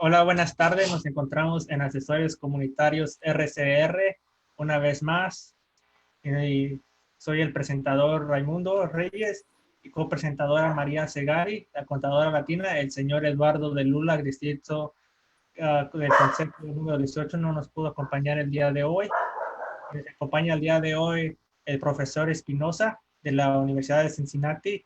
Hola, buenas tardes. Nos encontramos en Asesores Comunitarios RCR una vez más. Y soy el presentador Raimundo Reyes y copresentadora María Segari, la contadora latina. El señor Eduardo de Lula, distrito del Consejo número 18, no nos pudo acompañar el día de hoy. Nos acompaña el día de hoy el profesor Espinosa de la Universidad de Cincinnati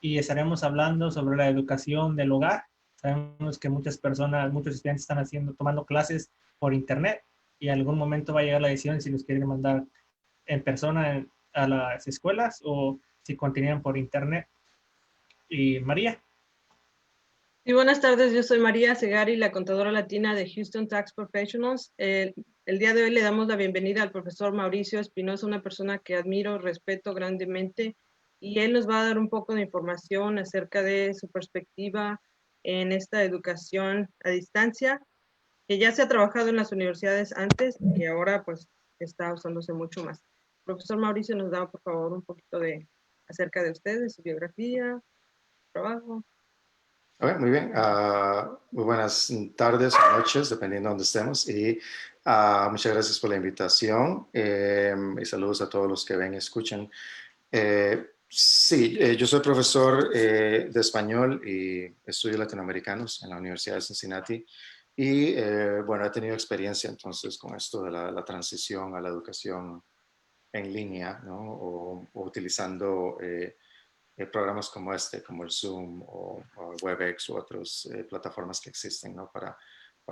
y estaremos hablando sobre la educación del hogar. Sabemos que muchas personas, muchos estudiantes están tomando clases por internet y en algún momento va a llegar la decisión si los quieren mandar en persona a las escuelas o si continúan por internet. Y María. Sí, buenas tardes, yo soy María Segari, la contadora latina de Houston Tax Professionals. El día de hoy le damos la bienvenida al profesor Mauricio Espinosa, una persona que admiro, respeto grandemente, y él nos va a dar un poco de información acerca de su perspectiva en esta educación a distancia, que ya se ha trabajado en las universidades antes y ahora pues está usándose mucho más. Profesor Mauricio, nos da por favor un poquito acerca de usted, de su biografía, trabajo. Muy bien. Muy buenas tardes o noches, dependiendo de dónde estemos. Y muchas gracias por la invitación. Y saludos a todos los que ven y escuchan. Sí, yo soy profesor de español y estudios latinoamericanos en la Universidad de Cincinnati. Y bueno, he tenido experiencia entonces con esto de la transición a la educación en línea, ¿no? O utilizando programas como este, como el Zoom o WebEx u otras plataformas que existen, ¿no? Para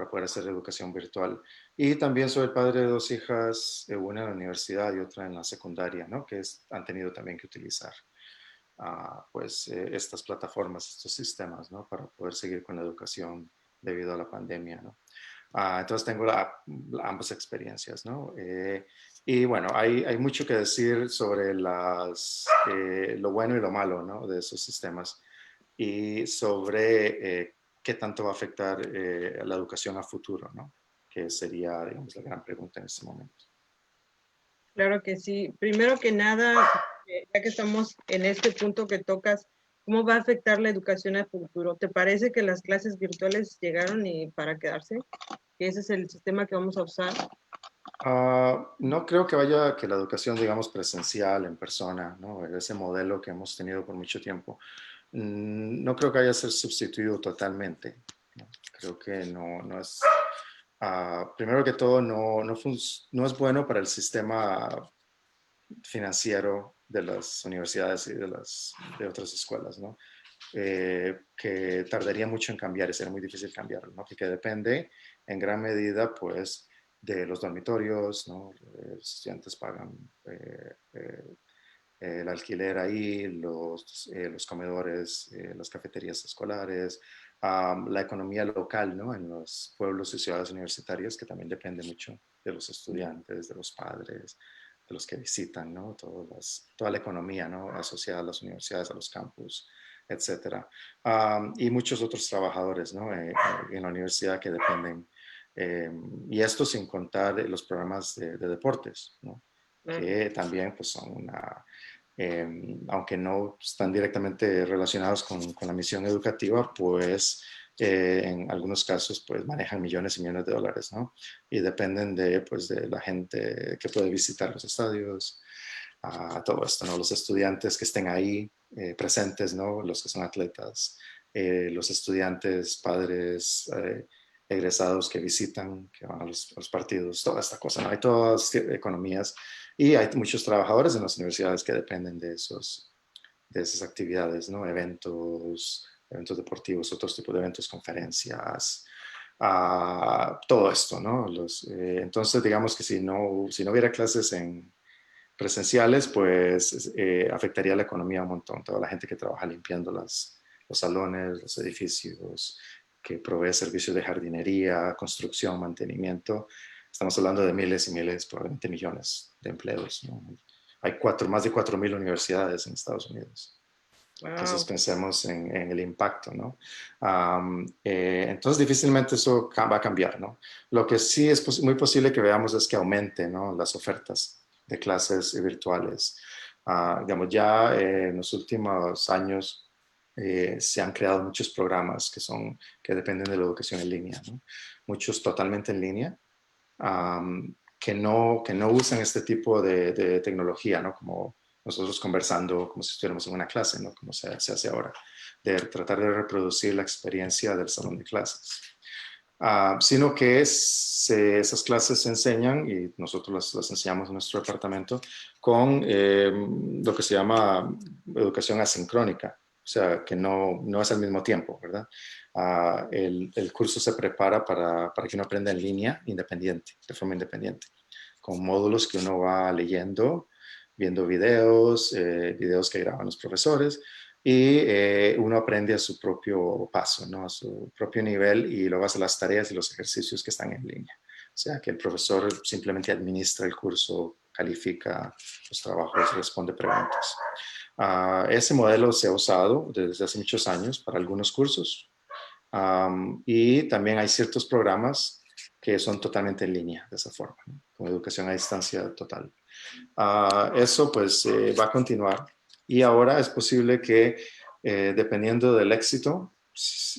poder hacer educación virtual. Y también soy el padre de dos hijas, una en la universidad y otra en la secundaria, ¿no? Que han tenido también que utilizar pues estas plataformas, estos sistemas, ¿no? Para poder seguir con la educación debido a la pandemia, ¿no? Entonces tengo ambas experiencias, ¿no? Y bueno, hay mucho que decir sobre lo bueno y lo malo, ¿no? De esos sistemas y sobre qué tanto va a afectar a la educación a futuro, ¿no? Que sería, digamos, la gran pregunta en este momento. Claro que sí. Primero que nada, ya que estamos en este punto que tocas, ¿cómo va a afectar la educación al futuro? ¿Te parece que las clases virtuales llegaron y para quedarse? ¿Que ese es el sistema que vamos a usar? No creo que la educación, digamos, presencial, en persona, ¿no? Ese modelo que hemos tenido por mucho tiempo, no creo que haya ser sustituido totalmente, ¿no? Creo que no es, primero que todo, no es bueno para el sistema financiero de las universidades y de otras escuelas, ¿no? Que tardaría mucho en cambiar y sería muy difícil cambiarlo, ¿no? Porque depende en gran medida, pues, de los dormitorios, ¿no? Los estudiantes pagan el alquiler ahí, los comedores, las cafeterías escolares, la economía local, ¿no? En los pueblos y ciudades universitarias, que también depende mucho de los estudiantes, de los padres, de los que visitan, ¿no? Toda la economía, ¿no? Asociada a las universidades, a los campus, etcétera. Y muchos otros trabajadores, ¿no? En la universidad que dependen. Y esto sin contar los programas de deportes, ¿no? Que también pues, son aunque no están directamente relacionados con la misión educativa, pues en algunos casos pues manejan millones y millones de dólares, ¿no? Y dependen pues, de la gente que puede visitar los estadios, todo esto, ¿no? Los estudiantes que estén ahí presentes, ¿no? Los que son atletas, los estudiantes, padres, egresados que visitan, que van a los partidos, toda esta cosa, ¿no? Hay todas economías y hay muchos trabajadores en las universidades que dependen de esas actividades, ¿no? Eventos deportivos, otros tipos de eventos, conferencias, todo esto, ¿no? Entonces, digamos que si no hubiera clases presenciales, pues afectaría la economía un montón. Toda la gente que trabaja limpiando los salones, los edificios, que provee servicios de jardinería, construcción, mantenimiento. Estamos hablando de miles y miles, probablemente millones de empleos, ¿no? Hay más de 4,000 universidades en Estados Unidos. Wow. Entonces pensemos en el impacto, ¿no? Entonces difícilmente eso va a cambiar, ¿no? Lo que sí es muy posible que veamos es que aumente, ¿no? Las ofertas de clases virtuales. Digamos, ya en los últimos años se han creado muchos programas que dependen de la educación en línea, ¿no? Muchos totalmente en línea, que no usan este tipo de tecnología, ¿no? Como nosotros conversando como si estuviéramos en una clase, ¿no? Como se hace ahora, de tratar de reproducir la experiencia del salón de clases. Sino que esas clases se enseñan, y nosotros las enseñamos en nuestro departamento, con lo que se llama educación asincrónica, o sea, que no es al mismo tiempo, ¿verdad? El curso se prepara para que uno aprenda en línea, independiente, de forma independiente, con módulos que uno va leyendo, viendo videos que graban los profesores, y uno aprende a su propio paso, ¿no? A su propio nivel, y luego hace las tareas y los ejercicios que están en línea. O sea, que el profesor simplemente administra el curso, califica los trabajos, responde preguntas. Ese modelo se ha usado desde hace muchos años para algunos cursos, y también hay ciertos programas que son totalmente en línea de esa forma, ¿no? Con educación a distancia total. Eso pues va a continuar, y ahora es posible que dependiendo del éxito,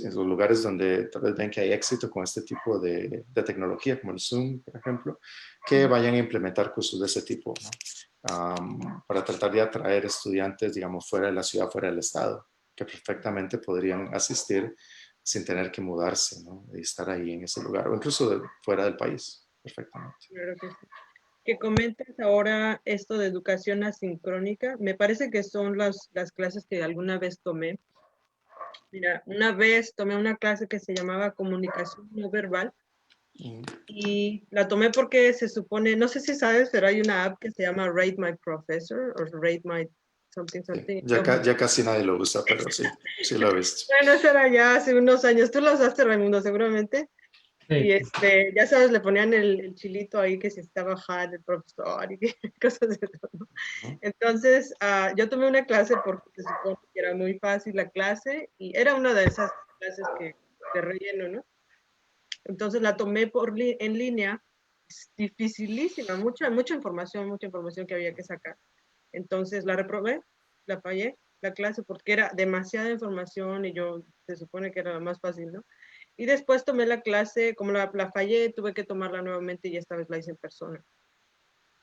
en los lugares donde tal vez ven que hay éxito con este tipo de tecnología, como el Zoom, por ejemplo, que vayan a implementar cursos de ese tipo, ¿no? Para tratar de atraer estudiantes, digamos, fuera de la ciudad, fuera del estado, que perfectamente podrían asistir sin tener que mudarse, ¿no? Y estar ahí en ese lugar, o incluso fuera del país, perfectamente. Claro que sí. Que comentes ahora esto de educación asincrónica, me parece que son las clases que alguna vez tomé. Mira, una vez tomé una clase que se llamaba comunicación no verbal y la tomé porque se supone, no sé si sabes, pero hay una app que se llama Rate My Professor o Rate My something Sí. something. Ya casi nadie lo usa, pero sí, sí lo he visto. Bueno, eso era ya hace unos años. Tú lo usaste, Raimundo, seguramente. Y Sí, ya sabes, le ponían el chilito ahí que se está bajando el profesor y cosas de eso, ¿no? Ujú. Entonces, yo tomé una clase porque se supone que era muy fácil la clase y era una de esas clases que de relleno, ¿no? Entonces la tomé en línea, es dificilísima, mucha información que había que sacar. Entonces la reprobé, la fallé, la clase, porque era demasiada información y yo se supone que era la más fácil, ¿no? Y después tomé la clase, como la fallé, tuve que tomarla nuevamente y esta vez la hice en persona.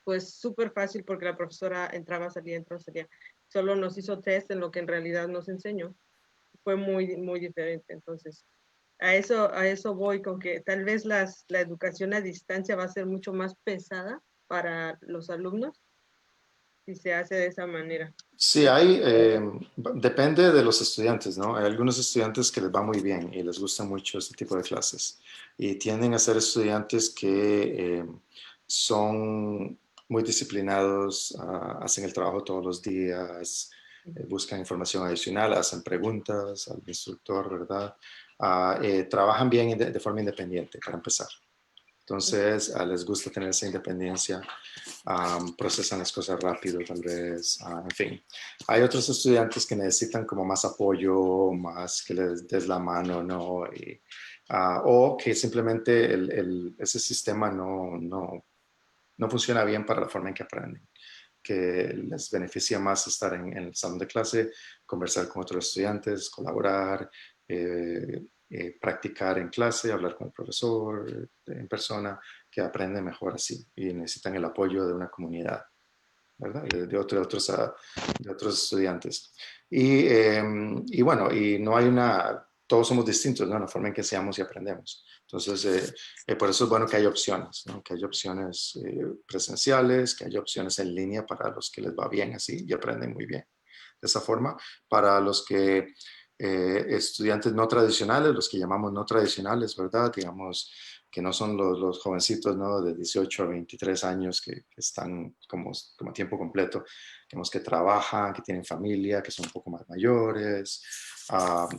Pues súper fácil porque la profesora entraba, salía, entraba, salía. Solo nos hizo test en lo que en realidad nos enseñó. Fue muy, muy diferente. Entonces, a eso voy con que tal vez la educación a distancia va a ser mucho más pesada para los alumnos si se hace de esa manera. Sí, depende de los estudiantes, ¿no? Hay algunos estudiantes que les va muy bien y les gusta mucho este tipo de clases, y tienden a ser estudiantes que son muy disciplinados, hacen el trabajo todos los días, buscan información adicional, hacen preguntas al instructor, ¿verdad? Trabajan bien de forma independiente, para empezar. Entonces, les gusta tener esa independencia, procesan las cosas rápido, tal vez, en fin. Hay otros estudiantes que necesitan como más apoyo, más que les des la mano, ¿no? O que simplemente ese sistema no funciona bien para la forma en que aprenden, que les beneficia más estar en el salón de clase, conversar con otros estudiantes, colaborar, practicar en clase, hablar con el profesor en persona, que aprenden mejor así y necesitan el apoyo de una comunidad, ¿verdad? Y de otros estudiantes. Y bueno, y no hay todos somos distintos, ¿no? En la forma en que seamos y aprendemos. Entonces, por eso es bueno que haya opciones, ¿no? Que haya opciones presenciales, que haya opciones en línea para los que les va bien así y aprenden muy bien. De esa forma, para los que estudiantes no tradicionales, los que llamamos no tradicionales, ¿verdad? Digamos, que no son los jovencitos, ¿no? De 18 a 23 años que están como a tiempo completo, digamos, que trabajan, que tienen familia, que son un poco más mayores,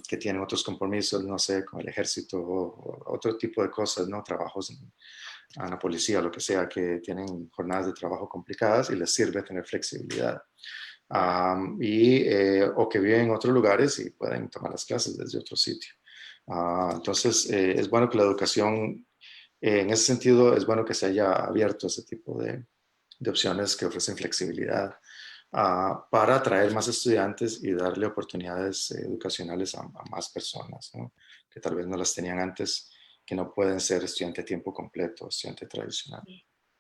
que tienen otros compromisos, no sé, con el ejército o otro tipo de cosas, ¿no? Trabajos en la policía, lo que sea, que tienen jornadas de trabajo complicadas y les sirve tener flexibilidad. O que viven en otros lugares y pueden tomar las clases desde otro sitio. Entonces, es bueno que la educación, en ese sentido, es bueno que se haya abierto ese tipo de opciones que ofrecen flexibilidad, para atraer más estudiantes y darle oportunidades educacionales a más personas, ¿no? Que tal vez no las tenían antes, que no pueden ser estudiante a tiempo completo, estudiante tradicional.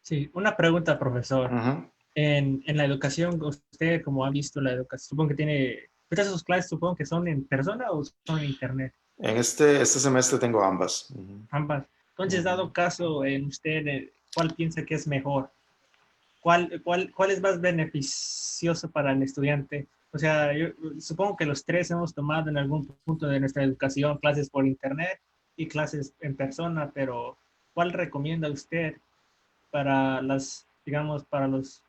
Sí, una pregunta, profesor. Ujú. En la educación, usted como ha visto la educación, supongo que tiene, ¿todas sus clases supongo que son en persona o son en internet? En este semestre tengo ambas. Ujú, Ambas. Entonces, ujú. dado caso en usted, ¿cuál piensa que es mejor? ¿Cuál es más beneficioso para el estudiante? O sea, yo supongo que los tres hemos tomado en algún punto de nuestra educación clases por internet y clases en persona, pero ¿cuál recomienda usted para las, digamos, para los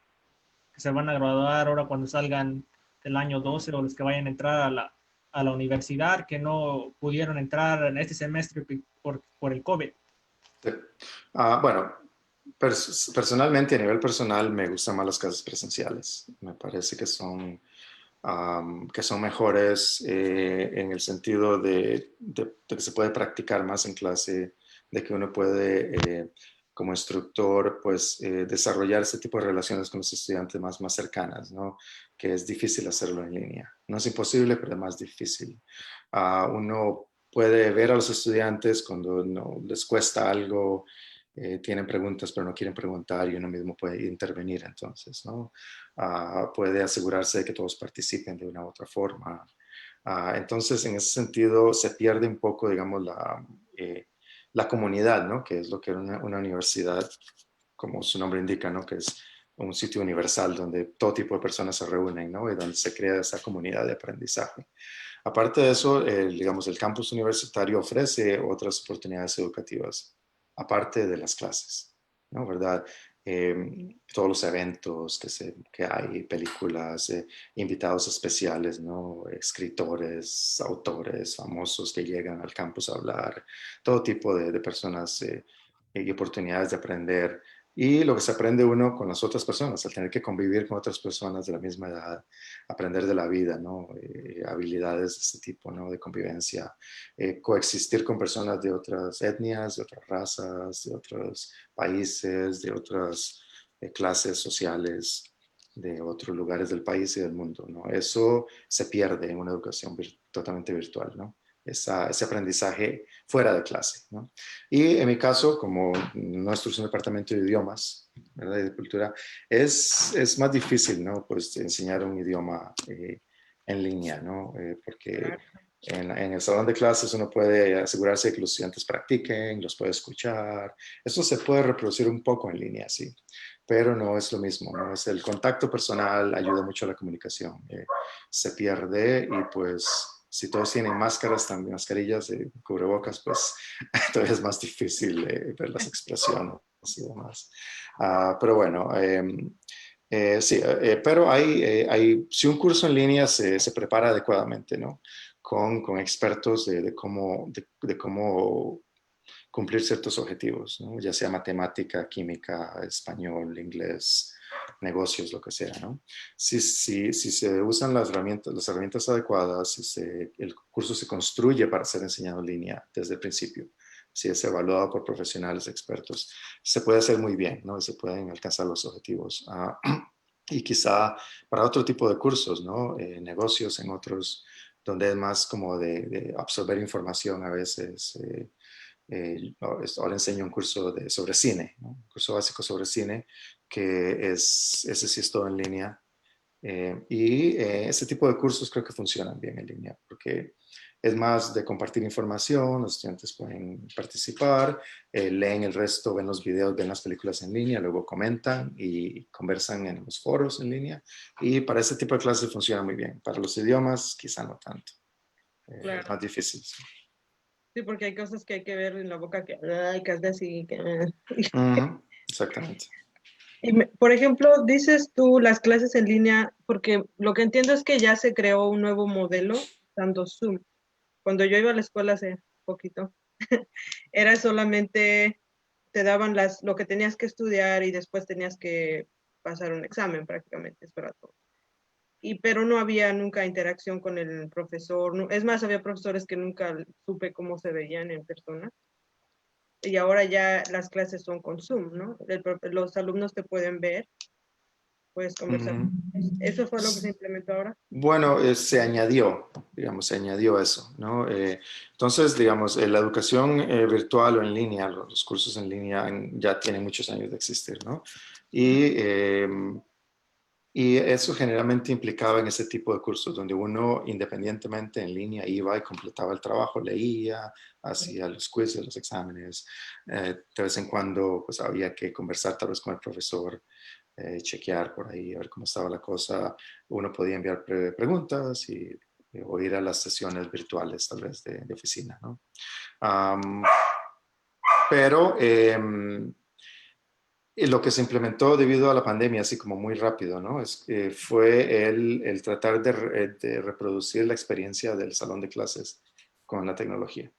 que se van a graduar ahora cuando salgan del año 12 o los que vayan a entrar a la universidad que no pudieron entrar en este semestre por el COVID? Sí. Bueno, personalmente, a nivel personal, me gustan más las clases presenciales. Me parece que son mejores en el sentido de que se puede practicar más en clase, de que uno puede, como instructor, pues desarrollar ese tipo de relaciones con los estudiantes más cercanas, ¿no? Que es difícil hacerlo en línea. No es imposible, pero es más difícil. Uno puede ver a los estudiantes cuando no les cuesta algo, tienen preguntas pero no quieren preguntar y uno mismo puede intervenir entonces, ¿no? Puede asegurarse de que todos participen de una u otra forma. Entonces, en ese sentido, se pierde un poco, digamos, la comunidad, ¿no? Que es lo que una universidad, como su nombre indica, ¿no? Que es un sitio universal donde todo tipo de personas se reúnen, ¿no? Y donde se crea esa comunidad de aprendizaje. Aparte de eso, digamos, el campus universitario ofrece otras oportunidades educativas, aparte de las clases, ¿no? ¿Verdad? Todos los eventos que hay, películas, invitados especiales, ¿no? Escritores, autores famosos que llegan al campus a hablar, todo tipo de personas y oportunidades de aprender. Y lo que se aprende uno con las otras personas, al tener que convivir con otras personas de la misma edad, aprender de la vida, ¿no? Habilidades de este tipo, ¿no? De convivencia, coexistir con personas de otras etnias, de otras razas, de otros países, de otras clases sociales, de otros lugares del país y del mundo, ¿no? Eso se pierde en una educación totalmente virtual, ¿no? Ese aprendizaje fuera de clase, ¿no? Y en mi caso, como nuestro es un departamento de idiomas, ¿verdad? Y de cultura, es más difícil, ¿no? Pues enseñar un idioma en línea, ¿no? Porque Claro. en el salón de clases uno puede asegurarse de que los estudiantes practiquen, los puede escuchar. Eso se puede reproducir un poco en línea, sí, pero no es lo mismo, ¿no? Es el contacto personal, ayuda mucho a la comunicación. Se pierde y pues si todos tienen máscaras, también mascarillas, cubrebocas, pues todavía es más difícil ver las expresiones y demás. Pero bueno, sí, pero si un curso en línea se prepara adecuadamente, ¿no? Con expertos de cómo cumplir ciertos objetivos, ¿no? Ya sea matemática, química, español, inglés, negocios, lo que sea, ¿no? Si se usan las herramientas adecuadas, el curso se construye para ser enseñado en línea desde el principio, si es evaluado por profesionales expertos, se puede hacer muy bien, ¿no? Y se pueden alcanzar los objetivos. Y quizá para otro tipo de cursos, ¿no? Negocios en otros, donde es más como de absorber información a veces. Ahora enseño un curso sobre cine, ¿no? Un curso básico sobre cine, ese sí es todo en línea. Ese tipo de cursos creo que funcionan bien en línea, porque es más de compartir información, los estudiantes pueden participar, leen el resto, ven los videos, ven las películas en línea, luego comentan y conversan en los foros en línea. Y para ese tipo de clases funciona muy bien. Para los idiomas, quizá no tanto. Es Claro. más difícil. Sí. Sí, porque hay cosas que hay que ver en la boca que, ay, que es así, que... Exactamente. Y por ejemplo, dices tú las clases en línea, porque lo que entiendo es que ya se creó un nuevo modelo, usando Zoom. Cuando yo iba a la escuela hace poquito, era solamente, te daban lo que tenías que estudiar y después tenías que pasar un examen prácticamente, eso era todo. Pero no había nunca interacción con el profesor. Es más, había profesores que nunca supe cómo se veían en persona. Y ahora ya las clases son con Zoom, ¿no? Los alumnos te pueden ver puedes conversar. ¿Eso fue lo que se implementó ahora? Bueno, se añadió, digamos, se añadió eso, ¿no? Entonces, digamos, la educación virtual o en línea, los cursos en línea ya tienen muchos años de existir, ¿no? Y eso generalmente implicaba en ese tipo de cursos donde uno independientemente en línea iba y completaba el trabajo, leía, hacía los quizzes, los exámenes. De vez en cuando pues había que conversar tal vez con el profesor, chequear por ahí, a ver cómo estaba la cosa. Uno podía enviar preguntas o ir a las sesiones virtuales tal vez de oficina, ¿no? Pero y lo que se implementó debido a la pandemia, así como muy rápido, ¿no? Fue el tratar de reproducir la experiencia del salón de clases con la tecnología.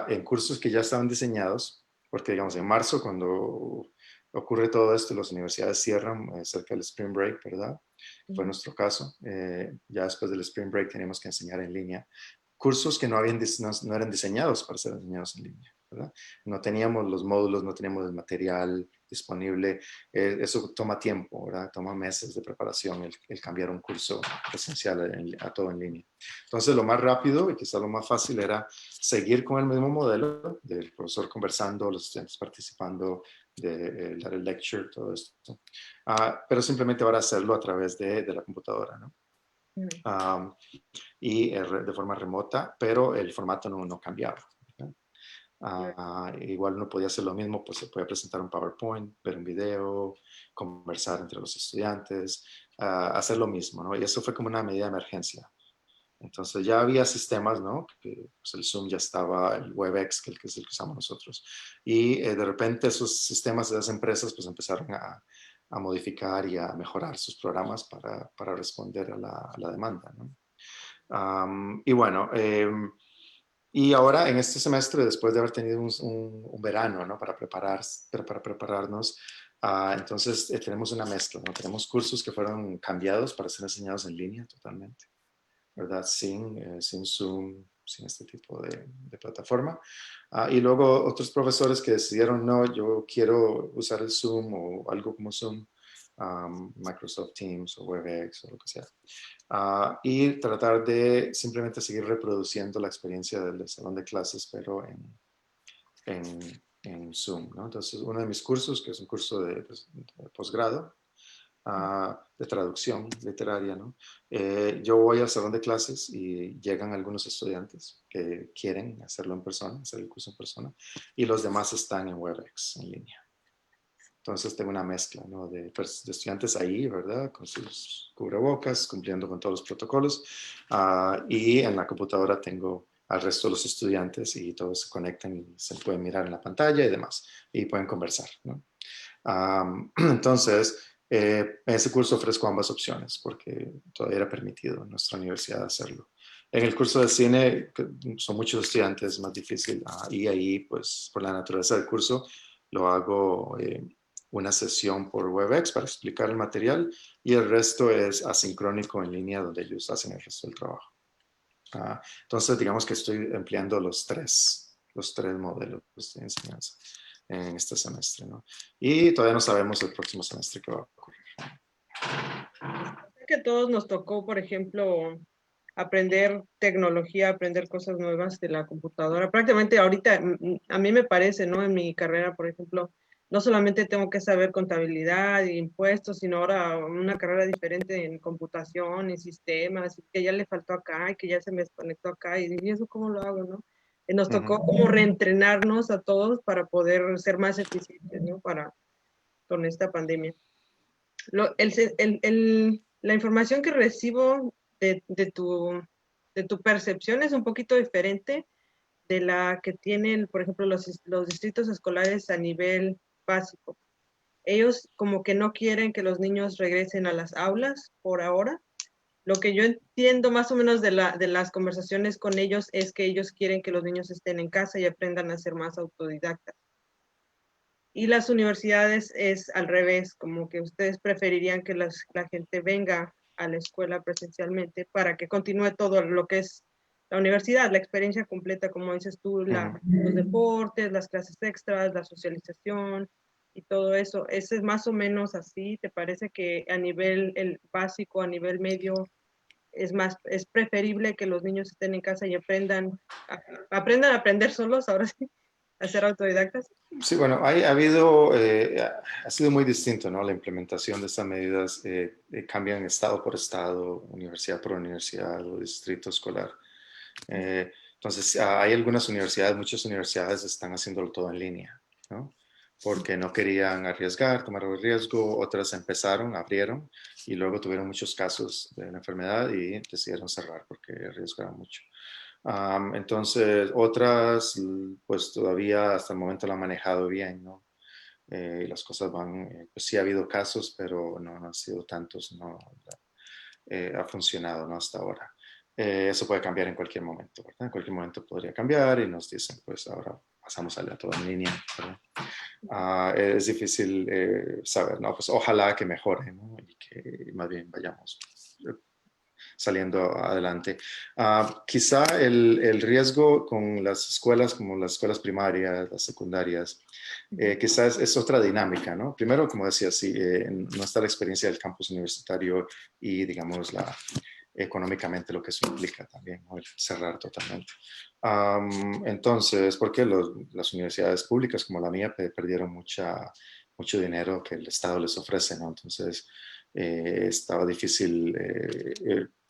En cursos que ya estaban diseñados, porque digamos en marzo cuando ocurre todo esto, las universidades cierran cerca del Spring Break, ¿verdad? Fue nuestro caso. Ya después del Spring Break teníamos que enseñar en línea. Cursos que no eran diseñados para ser enseñados en línea, ¿verdad? No teníamos los módulos, no teníamos el material disponible. Eso toma tiempo, ¿verdad? Toma meses de preparación el cambiar un curso presencial a todo en línea. Entonces, lo más rápido y quizá lo más fácil era seguir con el mismo modelo del profesor conversando, los estudiantes participando, de dar el lecture, todo esto. Pero simplemente ahora hacerlo a través de la computadora, ¿no? Y de forma remota, pero el formato no cambiaba. Igual uno podía hacer lo mismo, pues se podía presentar un PowerPoint, ver un video, conversar entre los estudiantes, hacer lo mismo, ¿no? Y eso fue como una medida de emergencia. Entonces ya había sistemas, ¿no? Que pues, el Zoom ya estaba, el WebEx, que es el que usamos nosotros. Y de repente esos sistemas de las empresas pues empezaron a modificar y a mejorar sus programas para responder a la demanda, ¿no? Y bueno, y ahora en este semestre, después de haber tenido un verano, ¿no? Para prepararnos, entonces tenemos una mezcla, ¿no? Tenemos cursos que fueron cambiados para ser enseñados en línea totalmente, ¿verdad? Sin Zoom, sin este tipo de plataforma. Y luego otros profesores que decidieron, no, yo quiero usar el Zoom o algo como Zoom, Microsoft Teams o WebEx o lo que sea. Y tratar de simplemente seguir reproduciendo la experiencia del salón de clases, pero en Zoom, ¿no? Entonces, uno de mis cursos, que es un curso de posgrado, de traducción literaria, ¿no? Yo voy al salón de clases y llegan algunos estudiantes que quieren hacerlo en persona, hacer el curso en persona, y los demás están en WebEx, en línea. Entonces tengo una mezcla, ¿no? de estudiantes ahí, ¿verdad? Con sus cubrebocas, cumpliendo con todos los protocolos. Y en la computadora tengo al resto de los estudiantes y todos se conectan y se pueden mirar en la pantalla y demás. Y pueden conversar, ¿no? Entonces, en ese curso ofrezco ambas opciones porque todavía era permitido en nuestra universidad hacerlo. En el curso de cine son muchos estudiantes, es más difícil. Y ahí, pues, por la naturaleza del curso, lo hago una sesión por WebEx para explicar el material y el resto es asincrónico en línea donde ellos hacen el resto del trabajo. Entonces, digamos que estoy empleando los tres modelos de enseñanza en este semestre, ¿no? Y todavía no sabemos el próximo semestre qué va a ocurrir. Sé que a todos nos tocó, por ejemplo, aprender tecnología, aprender cosas nuevas de la computadora. Prácticamente ahorita, a mí me parece, ¿no? En mi carrera, por ejemplo, no solamente tengo que saber contabilidad y impuestos, sino ahora una carrera diferente en computación, en sistemas, y que ya le faltó acá y que ya se me desconectó acá y dije, ¿y eso cómo lo hago, no? Y nos tocó como reentrenarnos a todos para poder ser más eficientes, ¿no? Con esta pandemia. La información que recibo de tu percepción es un poquito diferente de la que tienen, por ejemplo, los distritos escolares a nivel básico. Ellos como que no quieren que los niños regresen a las aulas por ahora. Lo que yo entiendo más o menos de las conversaciones con ellos es que ellos quieren que los niños estén en casa y aprendan a ser más autodidactas. Y las universidades es al revés, como que ustedes preferirían que la gente venga a la escuela presencialmente para que continúe todo lo que es la universidad, la experiencia completa, como dices tú, los deportes, las clases extras, la socialización, y todo eso. ¿Ese es más o menos así? ¿Te parece que a nivel el básico, a nivel medio, es preferible que los niños estén en casa y aprendan a aprender solos, ahora sí, a ser autodidactas? Sí, bueno, ha sido muy distinto, ¿no? La implementación de estas medidas cambian estado por estado, universidad por universidad o distrito escolar. Entonces, hay algunas universidades, muchas universidades están haciéndolo todo en línea, ¿no? Porque no querían arriesgar, tomar el riesgo. Otras empezaron, abrieron y luego tuvieron muchos casos de la enfermedad y decidieron cerrar porque arriesgaron mucho. Entonces, otras, pues todavía hasta el momento lo han manejado bien, ¿no? Y las cosas van, pues sí ha habido casos, pero no han sido tantos, no ha funcionado, ¿no? Hasta ahora. Eso puede cambiar en cualquier momento, ¿verdad? En cualquier momento podría cambiar y nos dicen, pues ahora pasamos a todo en línea, ¿verdad? Es difícil saber, ¿no? Pues ojalá que mejore, ¿no? Y que más bien vayamos saliendo adelante. Quizá el riesgo con las escuelas, como las escuelas primarias, las secundarias, quizás es otra dinámica, ¿no? Primero, como decía, sí, no está la experiencia del campus universitario y, digamos, económicamente lo que eso implica también, ¿no? El cerrar totalmente. Entonces, porque las universidades públicas como la mía perdieron mucho dinero que el Estado les ofrece, ¿no? Entonces, estaba difícil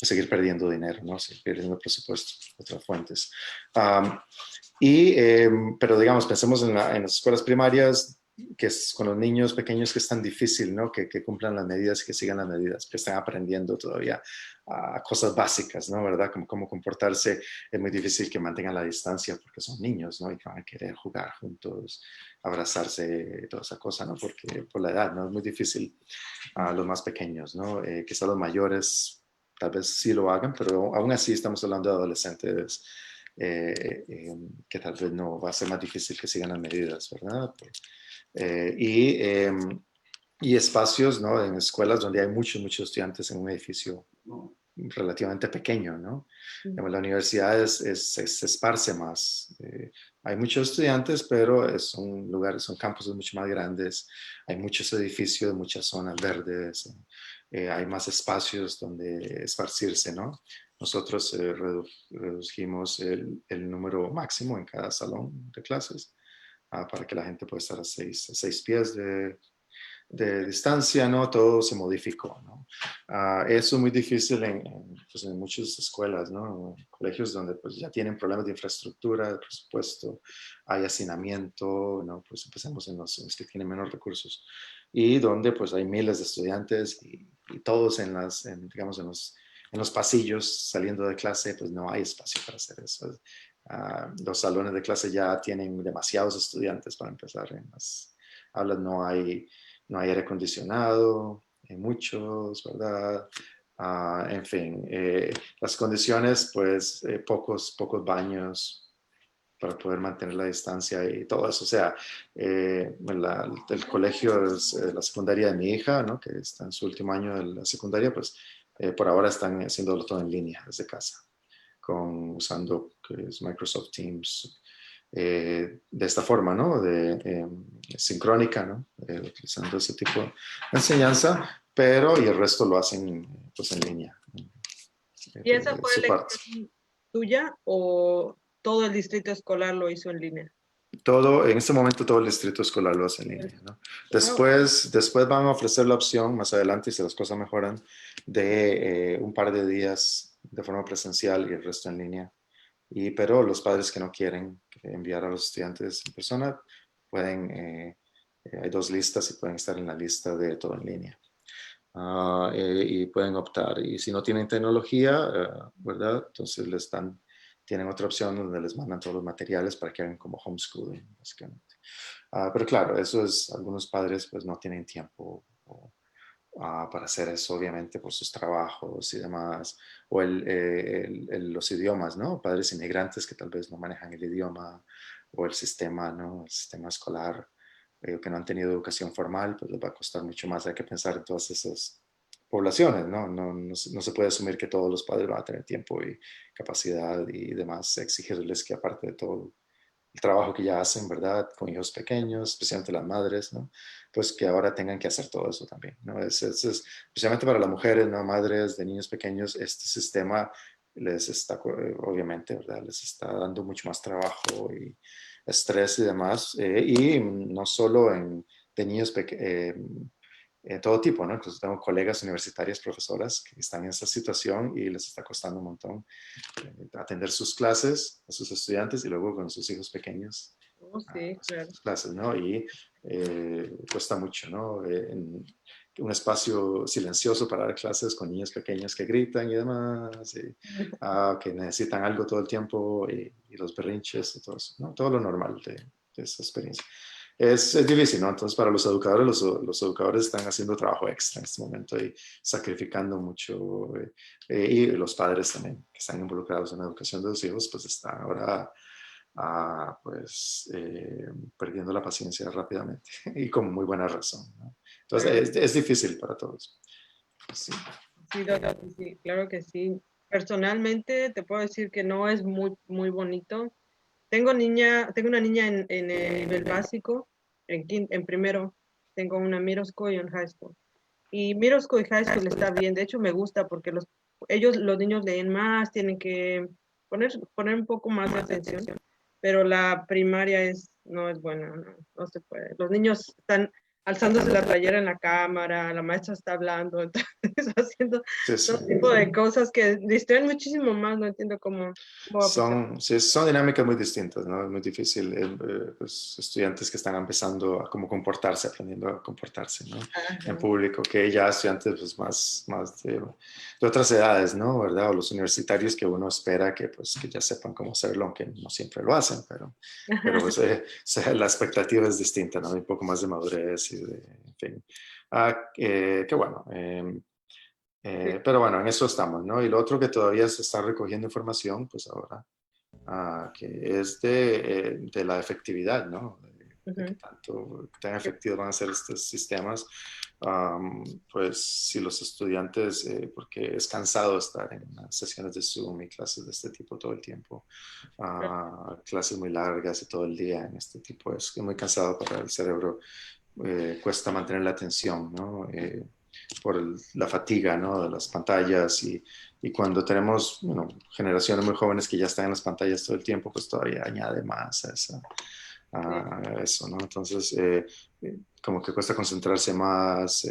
seguir perdiendo dinero, ¿no? Seguir perdiendo presupuesto, otras fuentes. Pero digamos, pensemos en las escuelas primarias, que es con los niños pequeños que es tan difícil, ¿no? Que cumplan las medidas y que sigan las medidas, que están aprendiendo todavía cosas básicas, ¿no? ¿Verdad? Como cómo comportarse. Es muy difícil que mantengan la distancia porque son niños, ¿no? Y que van a querer jugar juntos, abrazarse, toda esa cosa, ¿no? Porque por la edad, ¿no? Es muy difícil a los más pequeños, ¿no? Quizá los mayores tal vez sí lo hagan, pero aún así estamos hablando de adolescentes que tal vez no va a ser más difícil que sigan las medidas, ¿verdad? Eh, y, eh, y espacios, ¿no? En escuelas donde hay muchos estudiantes en un edificio relativamente pequeño, ¿no? La universidad se esparce más. Hay muchos estudiantes, pero son lugares, son campuses mucho más grandes. Hay muchos edificios, muchas zonas verdes. Hay más espacios donde esparcirse, ¿no? Nosotros redujimos el número máximo en cada salón de clases para que la gente pueda estar a 6 pies de distancia, ¿no? Todo se modificó, ¿no? Eso es muy difícil pues en muchas escuelas, ¿no? Colegios donde pues ya tienen problemas de infraestructura, de presupuesto, hay hacinamiento, ¿no? Pues empecemos en los que tienen menos recursos y donde pues hay miles de estudiantes y todos digamos, en los pasillos saliendo de clase, pues no hay espacio para hacer eso. Los salones de clase ya tienen demasiados estudiantes para empezar. En las aulas no hay aire acondicionado, hay muchos, ¿verdad? En fin, las condiciones, pues pocos baños para poder mantener la distancia y todo eso. O sea, el colegio es la secundaria de mi hija, ¿no? Que está en su último año de la secundaria, pues por ahora están haciéndolo todo en línea desde casa, usando que es Microsoft Teams, de esta forma, ¿no? Sincrónica, ¿no? Utilizando ese tipo de enseñanza, pero y el resto lo hacen pues en línea. ¿Y esa fue Su parte. elección tuya o todo el distrito escolar lo hizo en línea? En este momento todo el distrito escolar lo hace en línea, ¿no? Ah, Después van a ofrecer la opción más adelante, si las cosas mejoran, de un par de días de forma presencial y el resto en línea. Pero los padres que no quieren enviar a los estudiantes en persona hay 2 listas y pueden estar en la lista de todo en línea. Y pueden optar. Y si no tienen tecnología, ¿verdad? Entonces tienen otra opción donde les mandan todos los materiales para que hagan como homeschooling, básicamente. Pero claro, algunos padres pues no tienen tiempo para hacer eso, obviamente, por sus trabajos y demás, o los idiomas, ¿no? Padres inmigrantes que tal vez no manejan el idioma o el sistema, ¿no? El sistema escolar, que no han tenido educación formal, pues les va a costar mucho más. Hay que pensar en todas esas poblaciones, ¿no? No se puede asumir que todos los padres van a tener tiempo y capacidad y demás, exigirles que aparte de todo el trabajo que ya hacen, ¿verdad? Con hijos pequeños, especialmente las madres, ¿no? Pues que ahora tengan que hacer todo eso también, ¿no? Especialmente para las mujeres, ¿no? Madres de niños pequeños, este sistema les está, obviamente, ¿verdad? Les está dando mucho más trabajo y estrés y demás, y no solo de niños todo tipo, ¿no? Entonces tengo colegas universitarias, profesoras que están en esa situación y les está costando un montón atender sus clases a sus estudiantes y luego con sus hijos pequeños Oh, sí, claro. sus clases, ¿no? Y cuesta mucho, ¿no? Un espacio silencioso para dar clases con niños pequeños que gritan y demás, que necesitan algo todo el tiempo y los berrinches y todo eso, ¿no? Todo lo normal de esa experiencia. Es difícil, ¿no? Entonces, para los educadores, los educadores están haciendo trabajo extra en este momento y sacrificando mucho. Y los padres también, que están involucrados en la educación de los hijos, pues están ahora perdiendo la paciencia rápidamente y con muy buena razón, ¿no? Entonces, es difícil para todos. Sí. Sí, doctor, sí, claro que sí. Personalmente te puedo decir que no es muy, muy bonito. Tengo una niña en el nivel básico, en primero. Tengo una middle school y un high school. Y middle school y high school está bien. De hecho, me gusta porque los niños leen más, tienen que poner un poco más de atención. Pero la primaria no es buena, no se puede. Los niños están alzándose la playera en la cámara, la maestra está hablando, entonces haciendo Sí, sí. todo tipo de cosas que distraen muchísimo más. No entiendo cómo va a pasar. Sí, son dinámicas muy distintas, ¿no? Es muy difícil, pues, estudiantes que están empezando a cómo comportarse, aprendiendo a comportarse, ¿no? En público, que ya estudiantes pues, más de otras edades, ¿no? ¿Verdad? O los universitarios que uno espera que, pues, que ya sepan cómo hacerlo, aunque no siempre lo hacen, pero pues, la expectativa es distinta, ¿no? Hay un poco más de madurez y en fin. Qué bueno. Pero bueno, en eso estamos, ¿no? Y lo otro que todavía se está recogiendo información, pues ahora, que es de la efectividad, ¿no? De qué tanto, qué tan efectivos van a ser estos sistemas. Pues si los estudiantes, porque es cansado estar en sesiones de Zoom y clases de este tipo todo el tiempo, clases muy largas y todo el día en este tipo, es muy cansado para el cerebro, cuesta mantener la atención, ¿no? Por la fatiga, ¿no? De las pantallas y cuando tenemos generaciones muy jóvenes que ya están en las pantallas todo el tiempo, pues todavía añade más a eso, ¿no? Entonces, como que cuesta concentrarse más,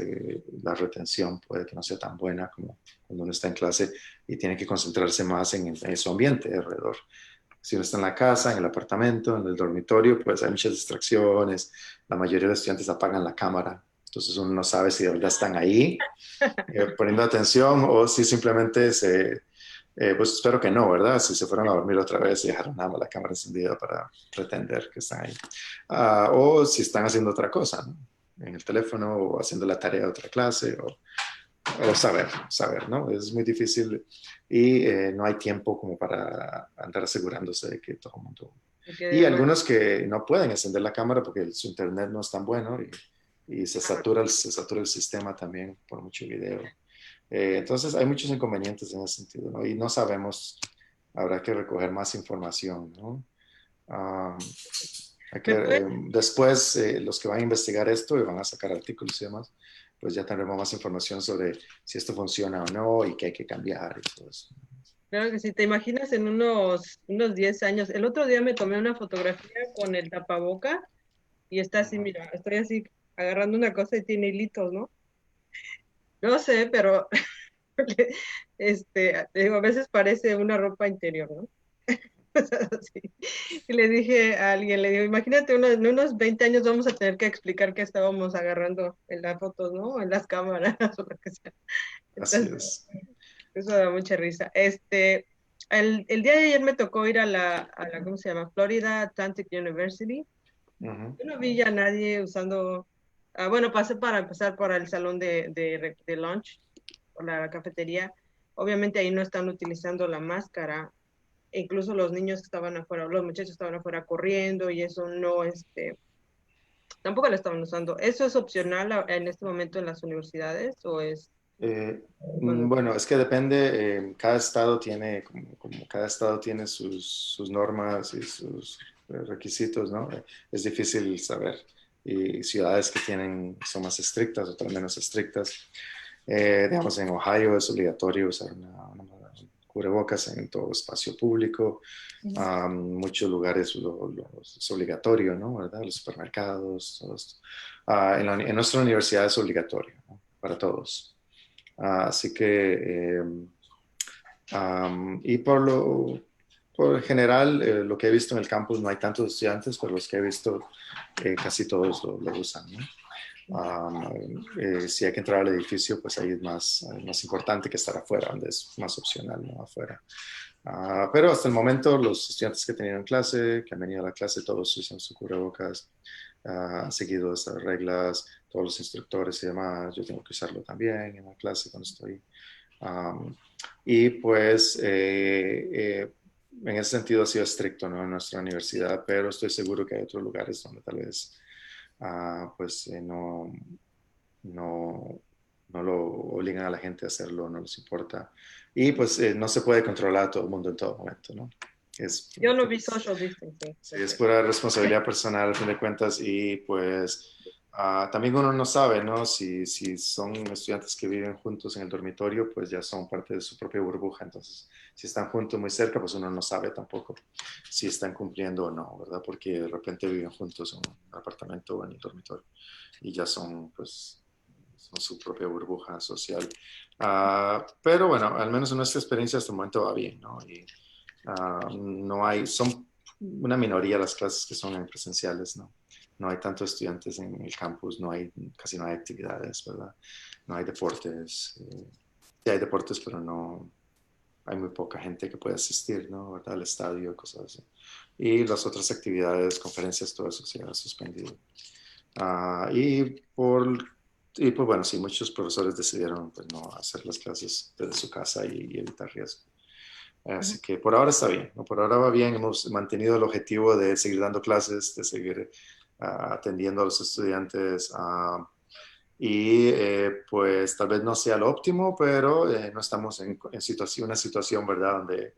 la retención puede que no sea tan buena como cuando uno está en clase y tiene que concentrarse más en su ambiente alrededor. Si uno está en la casa, en el apartamento, en el dormitorio, pues hay muchas distracciones. La mayoría de los estudiantes apagan la cámara. Entonces uno no sabe si de verdad están ahí poniendo atención o si simplemente pues espero que no, ¿verdad? Si se fueron a dormir otra vez y dejaron nada más la cámara encendida para pretender que están ahí. O si están haciendo otra cosa, ¿no? En el teléfono o haciendo la tarea de otra clase o saber, ¿no? Es muy difícil y no hay tiempo como para andar asegurándose de que todo el mundo... Y algunos que no pueden encender la cámara porque su internet no es tan bueno y se satura el sistema también por mucho video. Entonces hay muchos inconvenientes en ese sentido, ¿no? Y no sabemos, habrá que recoger más información, ¿no? Después, los que van a investigar esto y van a sacar artículos y demás, pues ya tendremos más información sobre si esto funciona o no y qué hay que cambiar y todo eso. Claro que sí, te imaginas en unos 10 años. El otro día me tomé una fotografía con el tapaboca y está así, mira, estoy así agarrando una cosa y tiene hilitos, ¿no? No sé, pero te digo, a veces parece una ropa interior, ¿no? Sí. Y le dije a alguien, le digo, imagínate, en unos 20 años vamos a tener que explicar qué estábamos agarrando en las fotos, ¿no? En las cámaras o lo que sea. Así Entonces, es. eso da mucha risa. El día de ayer me tocó ir ¿cómo se llama? Florida Atlantic University. Yo no vi ya a nadie usando, bueno, pasé para empezar por el salón de lunch, por la cafetería. Obviamente ahí no están utilizando la máscara. E incluso los niños estaban afuera, los muchachos estaban afuera corriendo y eso no, tampoco lo estaban usando. ¿Eso es opcional en este momento en las universidades o es? Bueno, es que depende, cada estado tiene, como cada estado tiene sus normas y sus requisitos, ¿no? Es difícil saber. Y ciudades que son más estrictas, otras menos estrictas. Digamos, en Ohio es obligatorio usar una cubrebocas en todo espacio público. Muchos lugares es obligatorio, ¿no? ¿Verdad? Los supermercados, todo esto. En nuestra universidad es obligatorio, ¿no? Para todos. Así que, y por general, lo que he visto en el campus, no hay tantos estudiantes, pero los que he visto, casi todos lo usan, ¿no? Si hay que entrar al edificio, pues ahí es más importante que estar afuera, donde es más opcional, ¿no? Afuera. Pero hasta el momento, los estudiantes que tenían clase, que han venido a la clase, todos usan su cubrebocas, han seguido esas reglas, todos los instructores y demás. Yo tengo que usarlo también en la clase cuando estoy. Y pues, en ese sentido ha sido estricto, ¿no? En nuestra universidad, pero estoy seguro que hay otros lugares donde tal vez pues no lo obligan a la gente a hacerlo, no les importa. Y pues no se puede controlar a todo el mundo en todo momento, ¿no? Yo no vi social distancing. Sí, es pura responsabilidad personal, al fin de cuentas, y pues también uno no sabe, ¿no? Si son estudiantes que viven juntos en el dormitorio, pues ya son parte de su propia burbuja, entonces si están juntos muy cerca, pues uno no sabe tampoco si están cumpliendo o no, ¿verdad? Porque de repente viven juntos en un apartamento o en el dormitorio y ya son, pues, son su propia burbuja social. Pero bueno, al menos en nuestra experiencia hasta el momento va bien, ¿no? Y son una minoría las clases que son en presenciales, ¿no? No hay tantos estudiantes en el campus, casi no hay actividades, ¿verdad? No hay deportes. Sí hay deportes, pero no, hay muy poca gente que puede asistir, ¿no? ¿Verdad? Al estadio, cosas así. Y las otras actividades, conferencias, todo eso se ha suspendido. Ah, y, por, y pues bueno, sí, muchos profesores decidieron pues, no hacer las clases desde su casa y evitar riesgo. Así que por ahora está bien, ¿no? Por ahora va bien, hemos mantenido el objetivo de seguir dando clases, de seguir atendiendo a los estudiantes y pues tal vez no sea lo óptimo, pero no estamos en una situación, ¿verdad?, donde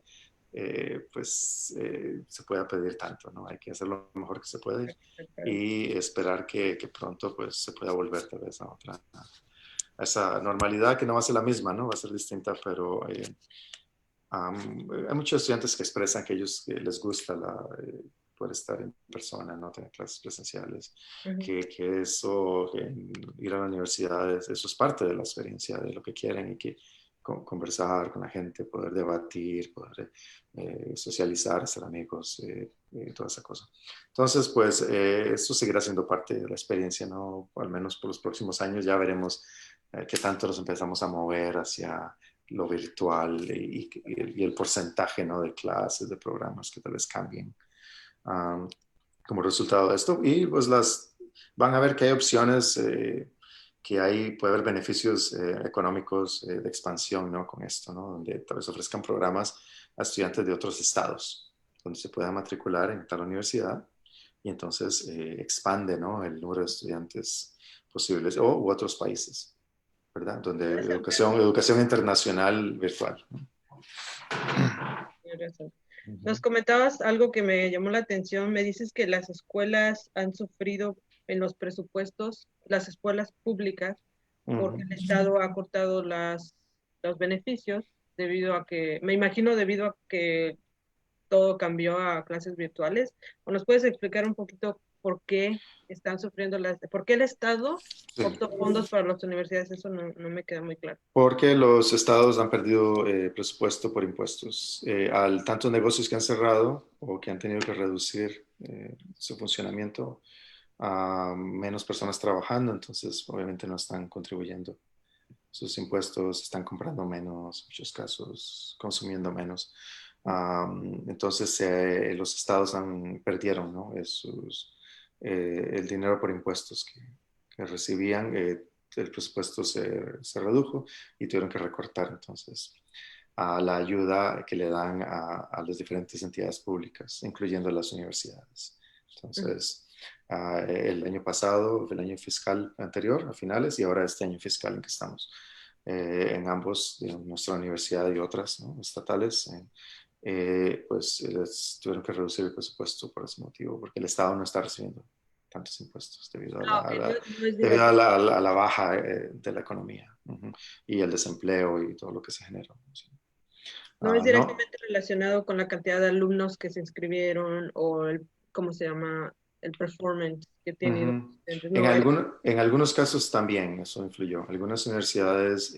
se pueda pedir tanto, ¿no? Hay que hacer lo mejor que se puede y esperar que pronto pues se pueda volver tal vez a esa normalidad que no va a ser la misma, ¿no? Va a ser distinta, pero hay muchos estudiantes que expresan que ellos les gusta poder estar en persona, no tener clases presenciales, que eso, que ir a la universidad, eso es parte de la experiencia, de lo que quieren y que conversar con la gente, poder debatir, poder socializar, ser amigos, toda esa cosa. Entonces, pues, esto seguirá siendo parte de la experiencia, ¿no? Al menos por los próximos años ya veremos qué tanto nos empezamos a mover hacia lo virtual y el porcentaje, ¿no? De clases, de programas que tal vez cambien como resultado de esto. Y pues van a ver que hay opciones, puede haber beneficios económicos de expansión, ¿no? Con esto, ¿no? Donde tal vez ofrezcan programas a estudiantes de otros estados, donde se puedan matricular en tal universidad y entonces expande, ¿no? El número de estudiantes posibles u otros países. ¿Verdad? Donde educación internacional virtual. Nos comentabas algo que me llamó la atención. Me dices que las escuelas han sufrido en los presupuestos, las escuelas públicas, porque el Estado ha cortado los beneficios debido a que, me imagino debido a que todo cambió a clases virtuales. ¿O nos puedes explicar un poquito por qué están sufriendo por qué el Estado optó fondos para las universidades? Eso no me queda muy claro. Porque los estados han perdido presupuesto por impuestos. Tantos negocios que han cerrado o que han tenido que reducir su funcionamiento, a menos personas trabajando, entonces obviamente no están contribuyendo. Sus impuestos, están comprando menos, en muchos casos consumiendo menos. Entonces los estados perdieron, ¿no? El dinero por impuestos que recibían, el presupuesto se redujo y tuvieron que recortar entonces a la ayuda que le dan a las diferentes entidades públicas, incluyendo las universidades. Entonces, el año pasado, el año fiscal anterior, a finales, y ahora este año fiscal en que estamos, en ambos, nuestra universidad y otras, ¿no? Estatales, pues tuvieron que reducir el presupuesto por ese motivo, porque el Estado no está recibiendo tantos impuestos debido a Ok, no es debido directo. a la baja de la economía y el desempleo y todo lo que se genera. ¿Sí? No es No, directamente relacionado con la cantidad de alumnos que se inscribieron o el, ¿cómo se llama? El performance que ha tenido. ujú. No, es, En algunos casos también eso influyó. Algunas universidades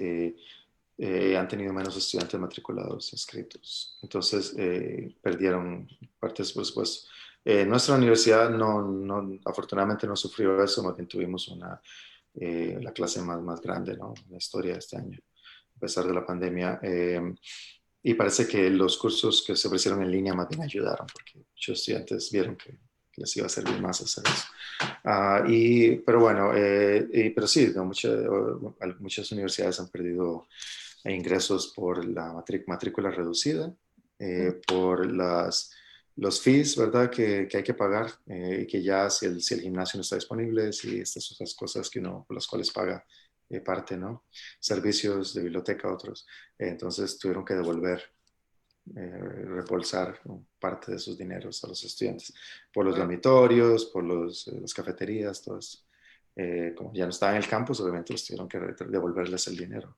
han tenido menos estudiantes matriculados inscritos. Entonces, perdieron parte de su presupuesto. Nuestra universidad afortunadamente no sufrió eso, más bien tuvimos la clase más grande, ¿no? En la historia de este año, a pesar de la pandemia. Y parece que los cursos que se ofrecieron en línea más bien ayudaron, porque muchos estudiantes vieron que les iba a servir más hacer eso. Pero bueno, pero sí, ¿no? Muchas universidades han perdido ingresos por la matrícula reducida, por los fees, ¿verdad? Que hay que pagar y que ya si el gimnasio no está disponible, si estas otras cosas que uno, por las cuales paga parte, ¿no? Servicios de biblioteca, otros. Entonces tuvieron que devolver, reembolsar, ¿no? Parte de sus dineros a los estudiantes por los dormitorios, por las cafeterías, todo esto. Como ya no estaba en el campus, obviamente los tuvieron que devolverles el dinero.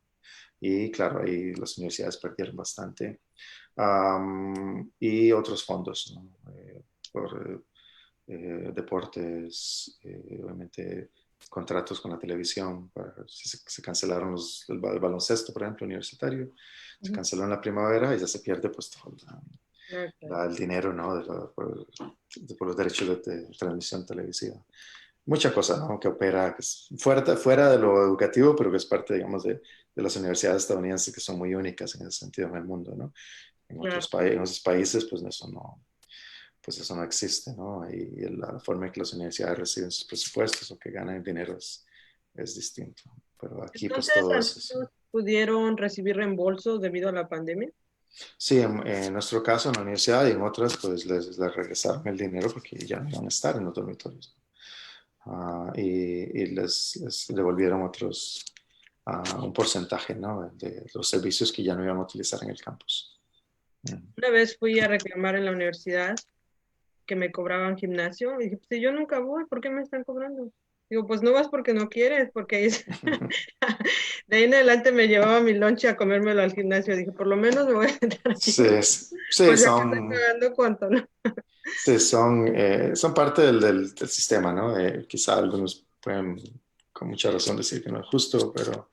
Y claro, ahí las universidades perdieron bastante. Y otros fondos, ¿no? Por deportes, obviamente contratos con la televisión. Se cancelaron el baloncesto, por ejemplo, universitario. Se ujú, canceló en la primavera y ya se pierde pues todo ok. el dinero, ¿no? Por los derechos de transmisión televisiva. Mucha cosa, ¿no? Que opera, que es fuera de lo educativo, pero que es parte, digamos, de las universidades estadounidenses que son muy únicas en ese sentido en el mundo, ¿no? Claro. En otros países, pues eso no existe, ¿no? Y la forma en que las universidades reciben sus presupuestos o que ganan dinero es distinto. Pero aquí, pues Entonces, todo eso. ¿algunos pudieron recibir reembolso debido a la pandemia? Sí, en nuestro caso, en la universidad y en otras, pues les regresaron el dinero porque ya no iban a estar en los dormitorios. Y les devolvieron un porcentaje, ¿no? De los servicios que ya no iban a utilizar en el campus. Mm. Una vez fui a reclamar en la universidad que me cobraban gimnasio y dije, pues si yo nunca voy, ¿por qué me están cobrando? Digo, pues no vas porque no quieres, porque de ahí en adelante me llevaba mi lonche a comérmelo al gimnasio. Dije, por lo menos me voy a sentar ahí, Sí, sí, pues ya que estoy pagando cuánto, ¿no? sí, son parte del sistema, ¿no? Quizá algunos pueden con mucha razón decir que no es justo, pero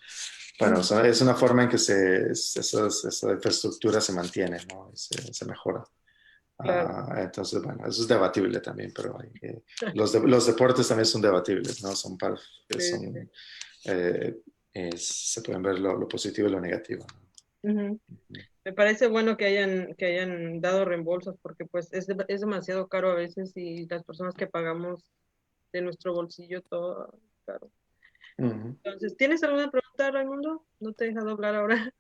bueno, Ujú, es una forma en que esa infraestructura se mantiene, ¿no? Se mejora. claro, Entonces, bueno, eso es debatible también, pero los deportes también son debatibles, ¿no? sí, sí. Son, eh, se pueden ver lo positivo y lo negativo, Ujú. ¿no? Me parece bueno que hayan dado reembolsos porque pues es demasiado caro a veces y las personas que pagamos de nuestro bolsillo todo caro. Ujú. Entonces, ¿tienes alguna pregunta, Raimundo? No te he dejado hablar ahora.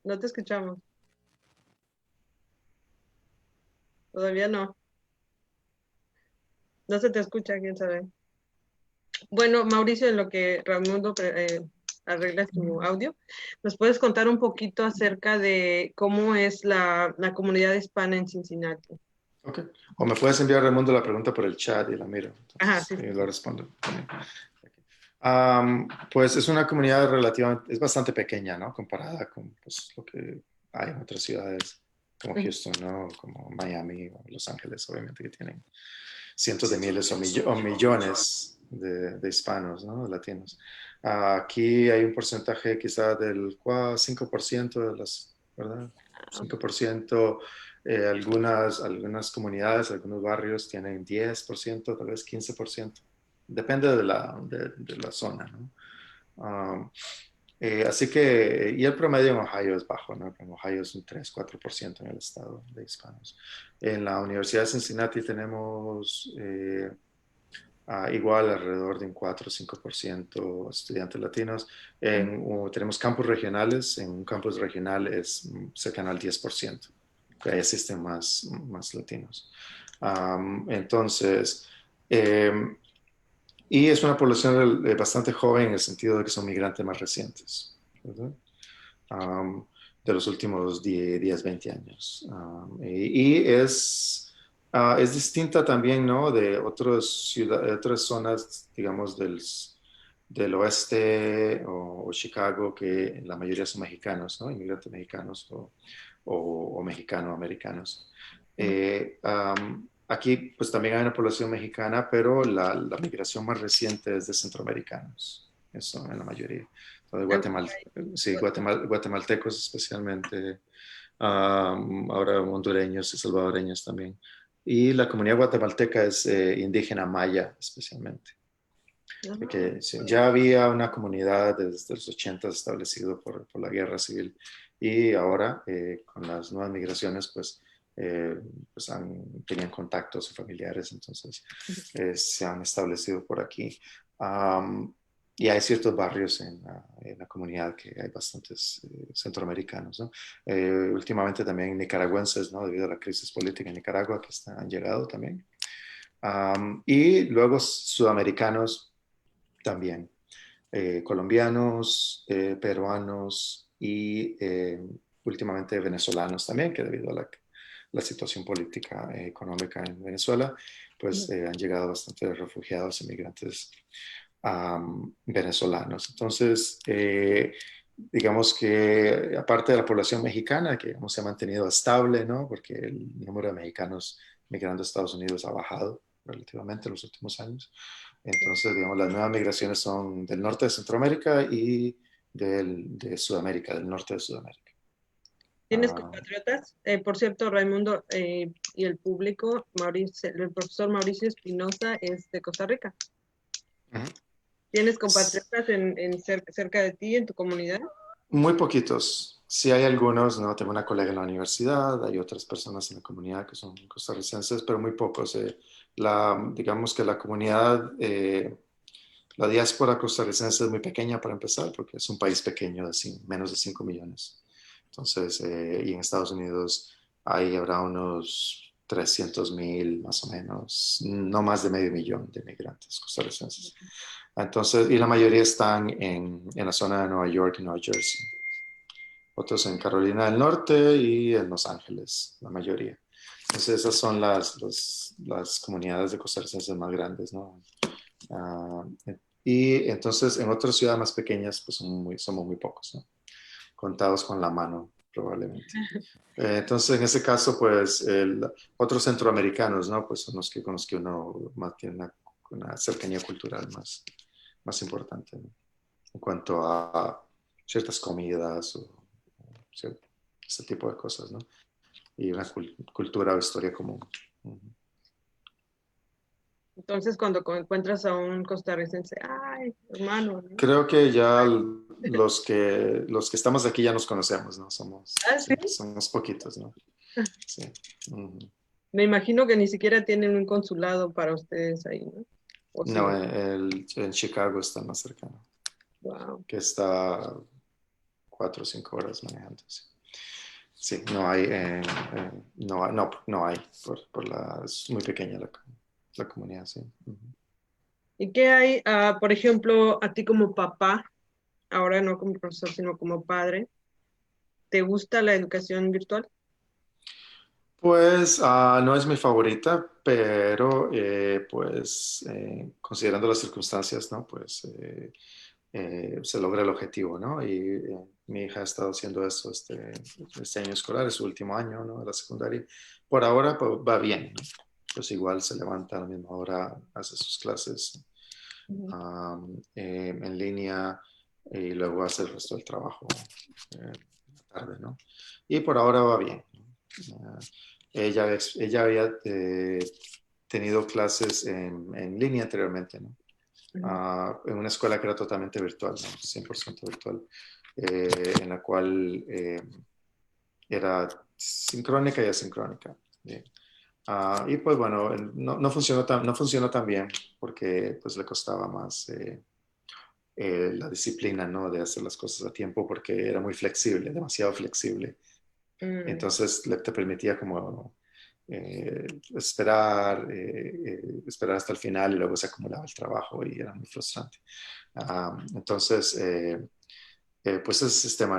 No te escuchamos. Todavía no. No se te escucha, quién sabe. Bueno, Mauricio, en lo que Raimundo arregla su audio, ¿nos puedes contar un poquito acerca de cómo es la comunidad hispana en Cincinnati? Ok. O me puedes enviar, Raimundo, la pregunta por el chat y la miro. Ajá, Entonces, sí, ahí sí, lo sí. respondo también. Pues es una comunidad relativamente, es bastante pequeña, ¿no? Comparada con pues, lo que hay en otras ciudades como Ujú, Houston, ¿no? Como Miami o Los Ángeles, obviamente, que tienen cientos de miles o millones de hispanos, ¿no? De latinos. Aquí hay un porcentaje quizá del 5% de las, ¿verdad? 5%, algunas comunidades, algunos barrios tienen 10%, tal vez 15%. Depende de la zona, ¿no? Um, Así que, y el promedio en Ohio es bajo, ¿no? En Ohio es un 3-4% en el estado de hispanos. En la Universidad de Cincinnati tenemos igual alrededor de un 4 o 5% estudiantes latinos. Tenemos campus regionales, en un campus regional es cercano al 10%, que ahí asisten más latinos. Entonces, eh, y es una población bastante joven en el sentido de que son migrantes más recientes, ¿verdad? Um, de los últimos 10, 20 años. Y es distinta también, ¿no? De otras zonas, digamos, del oeste o Chicago, que la mayoría son mexicanos, ¿no? Inmigrantes mexicanos o mexicano-americanos. Aquí pues también hay una población mexicana, pero la migración más reciente es de centroamericanos, eso en la mayoría. Entonces, sí, guatemaltecos especialmente, ahora hondureños y salvadoreños también. Y la comunidad guatemalteca es indígena maya especialmente. Que sí, ya había una comunidad desde los 80 establecido por la guerra civil y ahora con las nuevas migraciones pues tenían contactos familiares, entonces se han establecido por aquí. Y hay ciertos barrios en la comunidad que hay bastantes centroamericanos, ¿no? Últimamente también nicaragüenses, ¿no? Debido a la crisis política en Nicaragua que han llegado también. Y luego sudamericanos también, colombianos, peruanos y últimamente venezolanos también, que debido a la situación política económica en Venezuela, pues han llegado bastantes refugiados, inmigrantes venezolanos. Entonces, digamos que aparte de la población mexicana, que se ha mantenido estable, ¿no? Porque el número de mexicanos migrando a Estados Unidos ha bajado relativamente en los últimos años. Entonces, digamos, las nuevas migraciones son del norte de Centroamérica y de Sudamérica, del norte de Sudamérica. ¿Tienes compatriotas? Por cierto, Raimundo y el público, el profesor Mauricio Espinosa es de Costa Rica. Uh-huh. ¿Tienes compatriotas cerca de ti, en tu comunidad? Muy poquitos. Sí hay algunos, ¿no? Tengo una colega en la universidad, hay otras personas en la comunidad que son costarricenses, pero muy pocos. Digamos que la comunidad, la diáspora costarricense es muy pequeña para empezar, porque es un país pequeño de menos de 5 millones. Entonces, y en Estados Unidos habrá unos 300,000 más o menos, no más de medio millón de migrantes costarricenses. Entonces, y la mayoría están en la zona de Nueva York y Nueva Jersey. Otros en Carolina del Norte y en Los Ángeles, la mayoría. Entonces, esas son las comunidades de costarricenses más grandes, ¿no? Y entonces, en otras ciudades más pequeñas, pues somos muy pocos, ¿no? Contados con la mano, probablemente. Entonces, en ese caso, pues, otros centroamericanos, ¿no? Pues son con los que uno más tiene una cercanía cultural más importante, ¿no? En cuanto a ciertas comidas o ese tipo de cosas, ¿no? Y una cultura o historia común. Entonces, cuando encuentras a un costarricense, ¡ay, hermano! ¿No? Creo que ya los que estamos aquí ya nos conocemos, ¿no? Somos poquitos, ¿no? Sí. Me imagino que ni siquiera tienen un consulado para ustedes ahí, ¿no? No, en Chicago está más cercano. Wow. Que está 4 o 5 horas manejando. Sí, no hay, no hay, es muy pequeña la comunidad, sí. ¿Y qué hay, por ejemplo, a ti como papá, ahora no como profesor, sino como padre, ¿te gusta la educación virtual? Pues no es mi favorita, pero pues considerando las circunstancias, ¿no? Pues se logra el objetivo, ¿no? Y mi hija ha estado haciendo eso este año escolar, es su último año, ¿no? De la secundaria. Por ahora pues, va bien, ¿no? Pues igual se levanta a la misma hora, hace sus clases en línea y luego hace el resto del trabajo en la tarde, ¿no? Y por ahora va bien, ¿no? Ella había tenido clases en línea anteriormente, ¿no? En una escuela que era totalmente virtual, ¿no? 100% virtual, en la cual era sincrónica y asincrónica. Y pues bueno, no funcionó tan bien porque pues le costaba más la disciplina, ¿no? De hacer las cosas a tiempo porque era muy flexible, demasiado flexible. Entonces te permitía como esperar hasta el final y luego se acumulaba el trabajo y era muy frustrante. Entonces, pues ese sistema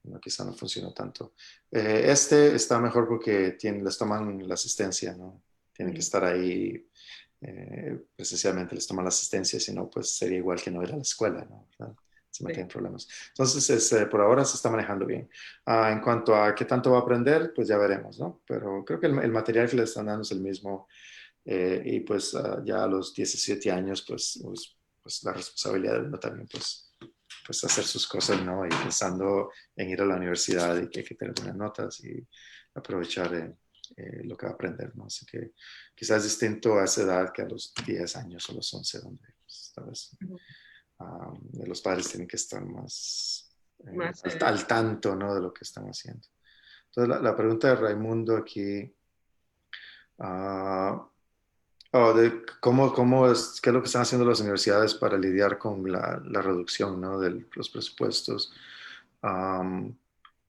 no, quizá no funcionó tanto. Este está mejor porque les toman la asistencia, ¿no? Tienen que estar ahí presencialmente, les toman la asistencia, si no, pues sería igual que no ir a la escuela, ¿no? ¿Verdad? Se meten en problemas. Entonces, por ahora se está manejando bien. En cuanto a qué tanto va a aprender, pues ya veremos, ¿no? Pero creo que el material que le están dando es el mismo. Y pues ya a los 17 años, pues la responsabilidad de uno también, pues hacer sus cosas, ¿no? Y pensando en ir a la universidad y que hay que tener buenas notas y aprovechar lo que va a aprender, ¿no? Así que quizás es distinto a esa edad que a los 10 años o los 11, donde pues, tal vez los padres tienen que estar más al tanto, ¿no? De lo que están haciendo. Entonces, la pregunta de Raimundo aquí... de qué es lo que están haciendo las universidades para lidiar con la reducción, ¿no? De los presupuestos. Um,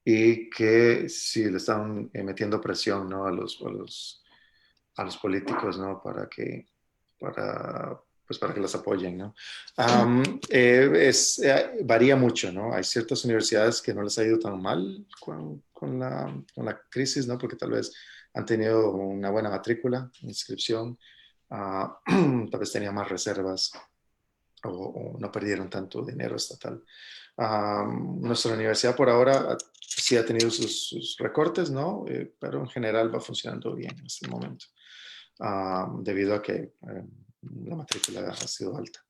y que si le están metiendo presión, ¿no? A los políticos, ¿no? Para que las apoyen, ¿no? Varía mucho, ¿no? Hay ciertas universidades que no les ha ido tan mal con la crisis, ¿no? Porque tal vez han tenido una buena matrícula, inscripción, tal vez tenían más reservas o no perdieron tanto dinero estatal. Nuestra universidad por ahora sí ha tenido sus recortes, ¿no? Pero en general va funcionando bien en este momento, debido a que la matrícula ha sido alta.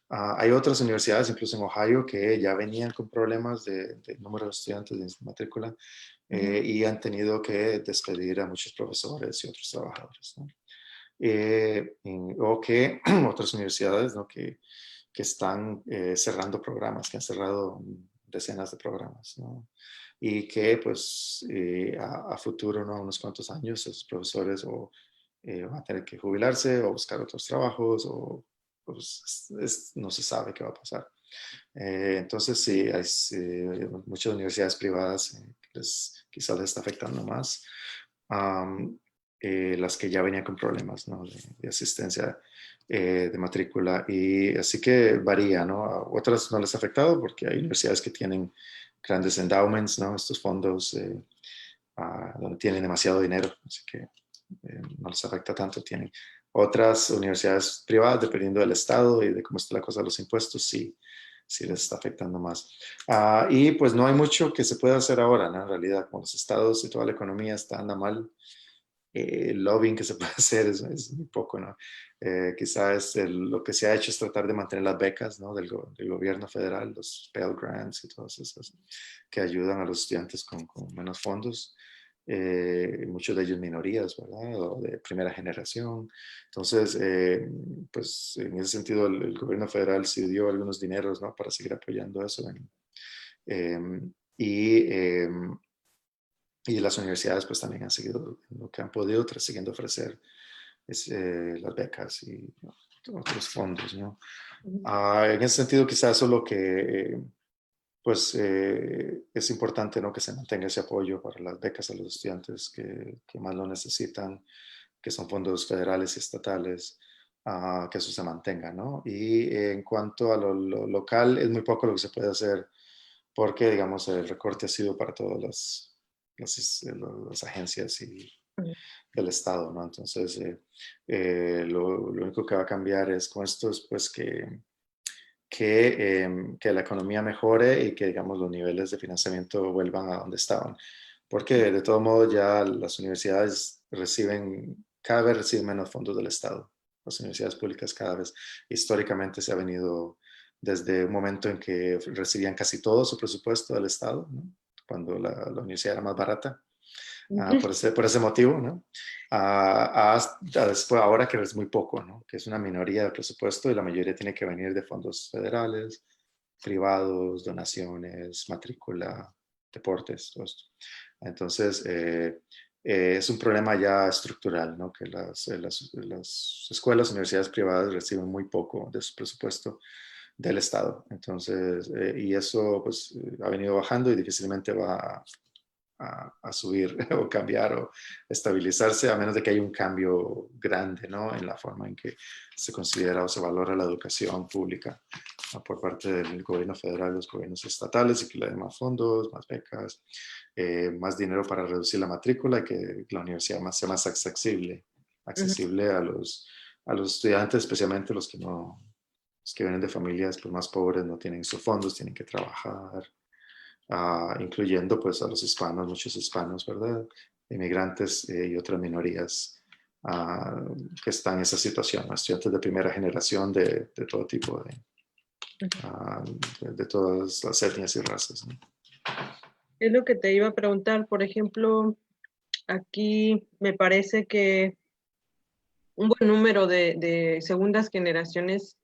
Hay otras universidades, incluso en Ohio, que ya venían con problemas de número de estudiantes de matrícula y han tenido que despedir a muchos profesores y otros trabajadores, ¿no? O que otras universidades, ¿no? que están cerrando programas, que han cerrado decenas de programas, ¿no? Y que pues a futuro, ¿no? Unos cuantos años, esos profesores o van a tener que jubilarse o buscar otros trabajos o pues, no se sabe qué va a pasar. Entonces sí, hay muchas universidades privadas que quizás les está afectando más. Las que ya venían con problemas, ¿no? de asistencia de matrícula y así que varía, ¿no? A otras no les ha afectado porque hay universidades que tienen grandes endowments, ¿no? Estos fondos donde tienen demasiado dinero, así que no les afecta tanto. Tienen otras universidades privadas, dependiendo del estado y de cómo está la cosa de los impuestos, sí les está afectando más. Y pues no hay mucho que se pueda hacer ahora, ¿no? En realidad, como los estados y toda la economía anda mal, el lobbying que se puede hacer es muy poco, ¿no? Quizás lo que se ha hecho es tratar de mantener las becas, ¿no? del gobierno federal, los Pell Grants y todas esas que ayudan a los estudiantes con menos fondos. Muchos de ellos minorías, ¿verdad? O de primera generación. Entonces, pues en ese sentido el gobierno federal sí dio algunos dineros, ¿no? Para seguir apoyando eso. Y las universidades pues también han seguido lo que han podido, siguiendo ofrecer las becas y otros fondos, ¿no? En ese sentido quizás eso es lo que pues es importante, ¿no? Que se mantenga ese apoyo para las becas a los estudiantes que más lo necesitan, que son fondos federales y estatales, que eso se mantenga, ¿no? Y en cuanto a lo local, es muy poco lo que se puede hacer porque, digamos, el recorte ha sido para todas las agencias del Estado, ¿no? Entonces, lo único que va a cambiar es con esto es pues que la economía mejore y que, digamos, los niveles de financiamiento vuelvan a donde estaban. Porque de todo modo ya las universidades cada vez reciben menos fondos del Estado. Las universidades públicas cada vez, históricamente se ha venido desde un momento en que recibían casi todo su presupuesto del Estado, ¿no? Cuando la universidad era más barata. Por ese motivo, ¿no? Hasta después, ahora que es muy poco, ¿no? Que es una minoría del presupuesto y la mayoría tiene que venir de fondos federales, privados, donaciones, matrícula, deportes, todo esto. Entonces, es un problema ya estructural, ¿no? Que las escuelas, universidades privadas reciben muy poco de su presupuesto del Estado. Entonces, y eso pues ha venido bajando y difícilmente va a subir o cambiar o estabilizarse, a menos de que haya un cambio grande, ¿no? En la forma en que se considera o se valora la educación pública por parte del gobierno federal, los gobiernos estatales, y que le den más fondos, más becas, más dinero para reducir la matrícula y que la universidad sea más accesible a los estudiantes, especialmente los que no, los que vienen de familias pues, más pobres, no tienen sus fondos, tienen que trabajar, incluyendo pues a los hispanos, muchos hispanos, ¿verdad? Inmigrantes y otras minorías que están en esa situación, ¿no? Estudiantes de primera generación de todo tipo, de todas las etnias y razas, ¿no? Es lo que te iba a preguntar, por ejemplo, aquí me parece que un buen número de segundas generaciones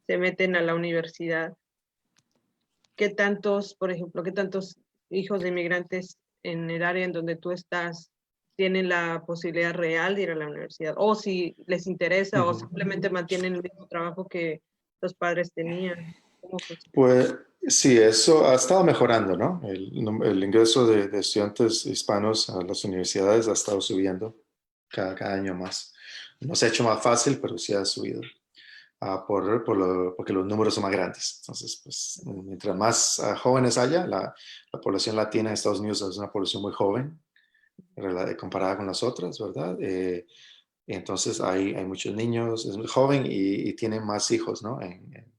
se meten a la universidad. ¿Qué tantos, por ejemplo, qué tantos hijos de inmigrantes en el área en donde tú estás tienen la posibilidad real de ir a la universidad? O si les interesa o simplemente mantienen el mismo trabajo que los padres tenían. ¿Cómo funciona? Pues sí, eso ha estado mejorando, ¿no? El ingreso de estudiantes hispanos a las universidades ha estado subiendo cada año más. No se ha hecho más fácil, pero sí ha subido. Porque los números son más grandes. Entonces, pues, mientras más jóvenes haya, la población latina en Estados Unidos es una población muy joven, comparada con las otras, ¿verdad? Entonces, hay muchos niños, es muy joven y tienen más hijos, ¿no? En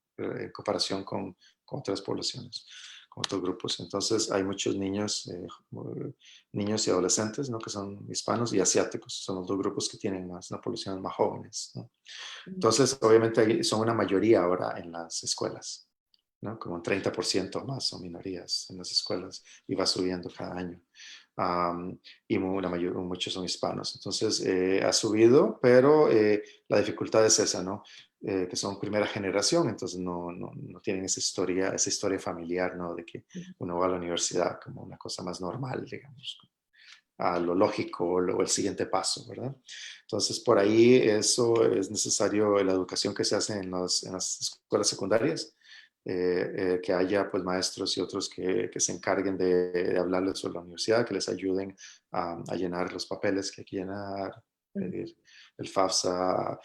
comparación con otras poblaciones, con otros grupos. Entonces, hay muchos niños, niños y adolescentes, ¿no? Que son hispanos y asiáticos. Son los dos grupos que tienen más, una población más jóvenes, ¿no? Entonces, obviamente son una mayoría ahora en las escuelas, ¿no? Como un 30% más son minorías en las escuelas y va subiendo cada año. Y muchos son hispanos. Entonces, ha subido, pero la dificultad es esa, ¿no? Que son primera generación, entonces no tienen esa historia familiar, ¿no? De que uno va a la universidad como una cosa más normal, digamos, a lo lógico o el siguiente paso, ¿verdad? Entonces, por ahí eso es necesario la educación que se hace en las escuelas secundarias, que haya pues maestros y otros que se encarguen de hablarles sobre la universidad, que les ayuden a llenar los papeles que hay que llenar, pedir el FAFSA,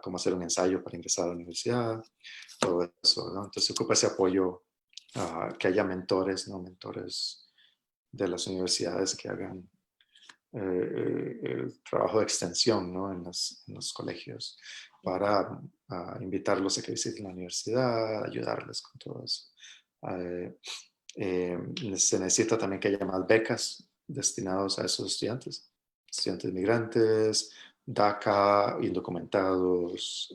cómo hacer un ensayo para ingresar a la universidad, todo eso, ¿no? Entonces, se ocupa ese apoyo, que haya mentores, ¿no? Mentores de las universidades que hagan el trabajo de extensión, ¿no? En los colegios para invitarlos a que visiten la universidad, ayudarles con todo eso. Se necesita también que haya más becas destinadas a esos estudiantes migrantes, DACA, indocumentados,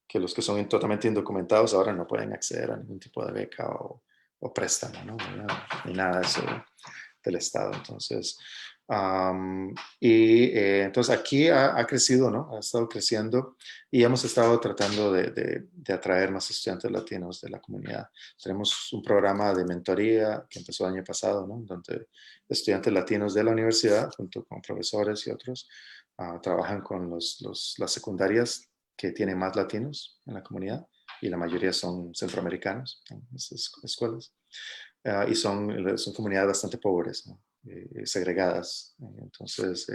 que los que son totalmente indocumentados ahora no pueden acceder a ningún tipo de beca o préstamo, ¿no? Ni nada de eso del Estado. Entonces, entonces aquí ha crecido, ¿no? Ha estado creciendo y hemos estado tratando de atraer más estudiantes latinos de la comunidad. Tenemos un programa de mentoría que empezó el año pasado, ¿no? Donde estudiantes latinos de la universidad, junto con profesores y otros, trabajan con las secundarias que tienen más latinos en la comunidad y la mayoría son centroamericanos en esas escuelas. Y son comunidades bastante pobres, ¿no? Segregadas. Entonces,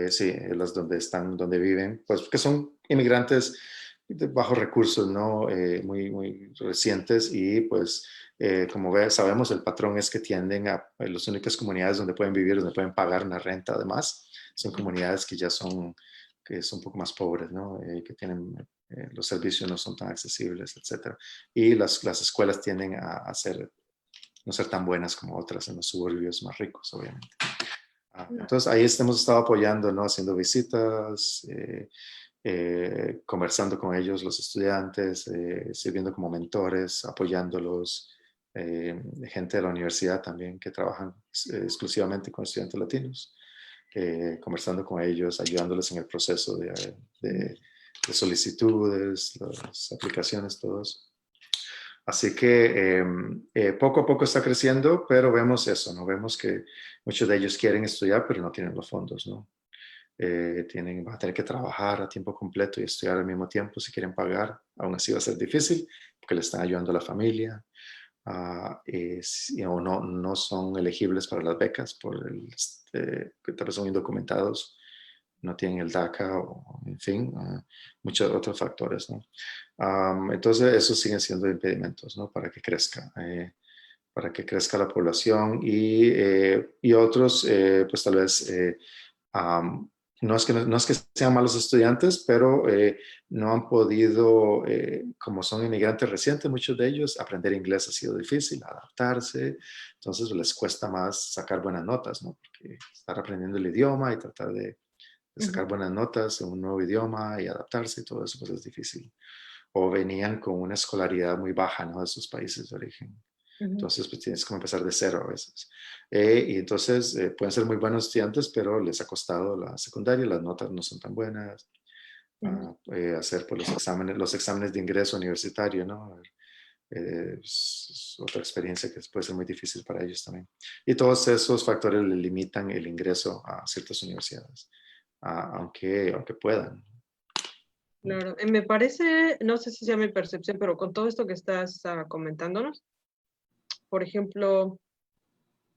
sí, las donde viven, pues que son inmigrantes de bajos recursos, ¿no? Muy recientes y pues como sabemos, el patrón es que tienden a las únicas comunidades donde pueden vivir, donde pueden pagar una renta además, son comunidades que ya son un poco más pobres, ¿no? Que tienen los servicios no son tan accesibles, etcétera. Y las escuelas tienden a no ser tan buenas como otras en los suburbios más ricos, obviamente. Entonces ahí hemos estado apoyando, ¿no? Haciendo visitas, conversando con ellos, los estudiantes, sirviendo como mentores, apoyándolos, gente de la universidad también que trabajan exclusivamente con estudiantes latinos, conversando con ellos, ayudándoles en el proceso de solicitudes, las aplicaciones, todo eso. Así que poco a poco está creciendo, pero vemos eso, ¿no? Vemos que muchos de ellos quieren estudiar, pero no tienen los fondos, ¿no? Van a tener que trabajar a tiempo completo y estudiar al mismo tiempo si quieren pagar. Aún así va a ser difícil porque le están ayudando a la familia o no son elegibles para las becas que tal vez son indocumentados no tienen el DACA o, en fin, muchos otros factores, ¿no? Entonces, esos siguen siendo impedimentos, ¿no? Para que crezca la población y otros, pues tal vez, no es que sean malos estudiantes, pero no han podido, como son inmigrantes recientes, muchos de ellos, aprender inglés ha sido difícil, adaptarse, entonces les cuesta más sacar buenas notas, ¿no? Porque estar aprendiendo el idioma y tratar de sacar buenas notas en un nuevo idioma y adaptarse y todo eso pues es difícil. O venían con una escolaridad muy baja, ¿no? De sus países de origen. Entonces, pues tienes que empezar de cero a veces. Y entonces pueden ser muy buenos estudiantes, pero les ha costado la secundaria, las notas no son tan buenas. Hacer pues, los exámenes de ingreso universitario, ¿no? Es otra experiencia que puede ser muy difícil para ellos también. Y todos esos factores le limitan el ingreso a ciertas universidades, aunque puedan. Claro, me parece, no sé si sea mi percepción, pero con todo esto que estás comentándonos, por ejemplo,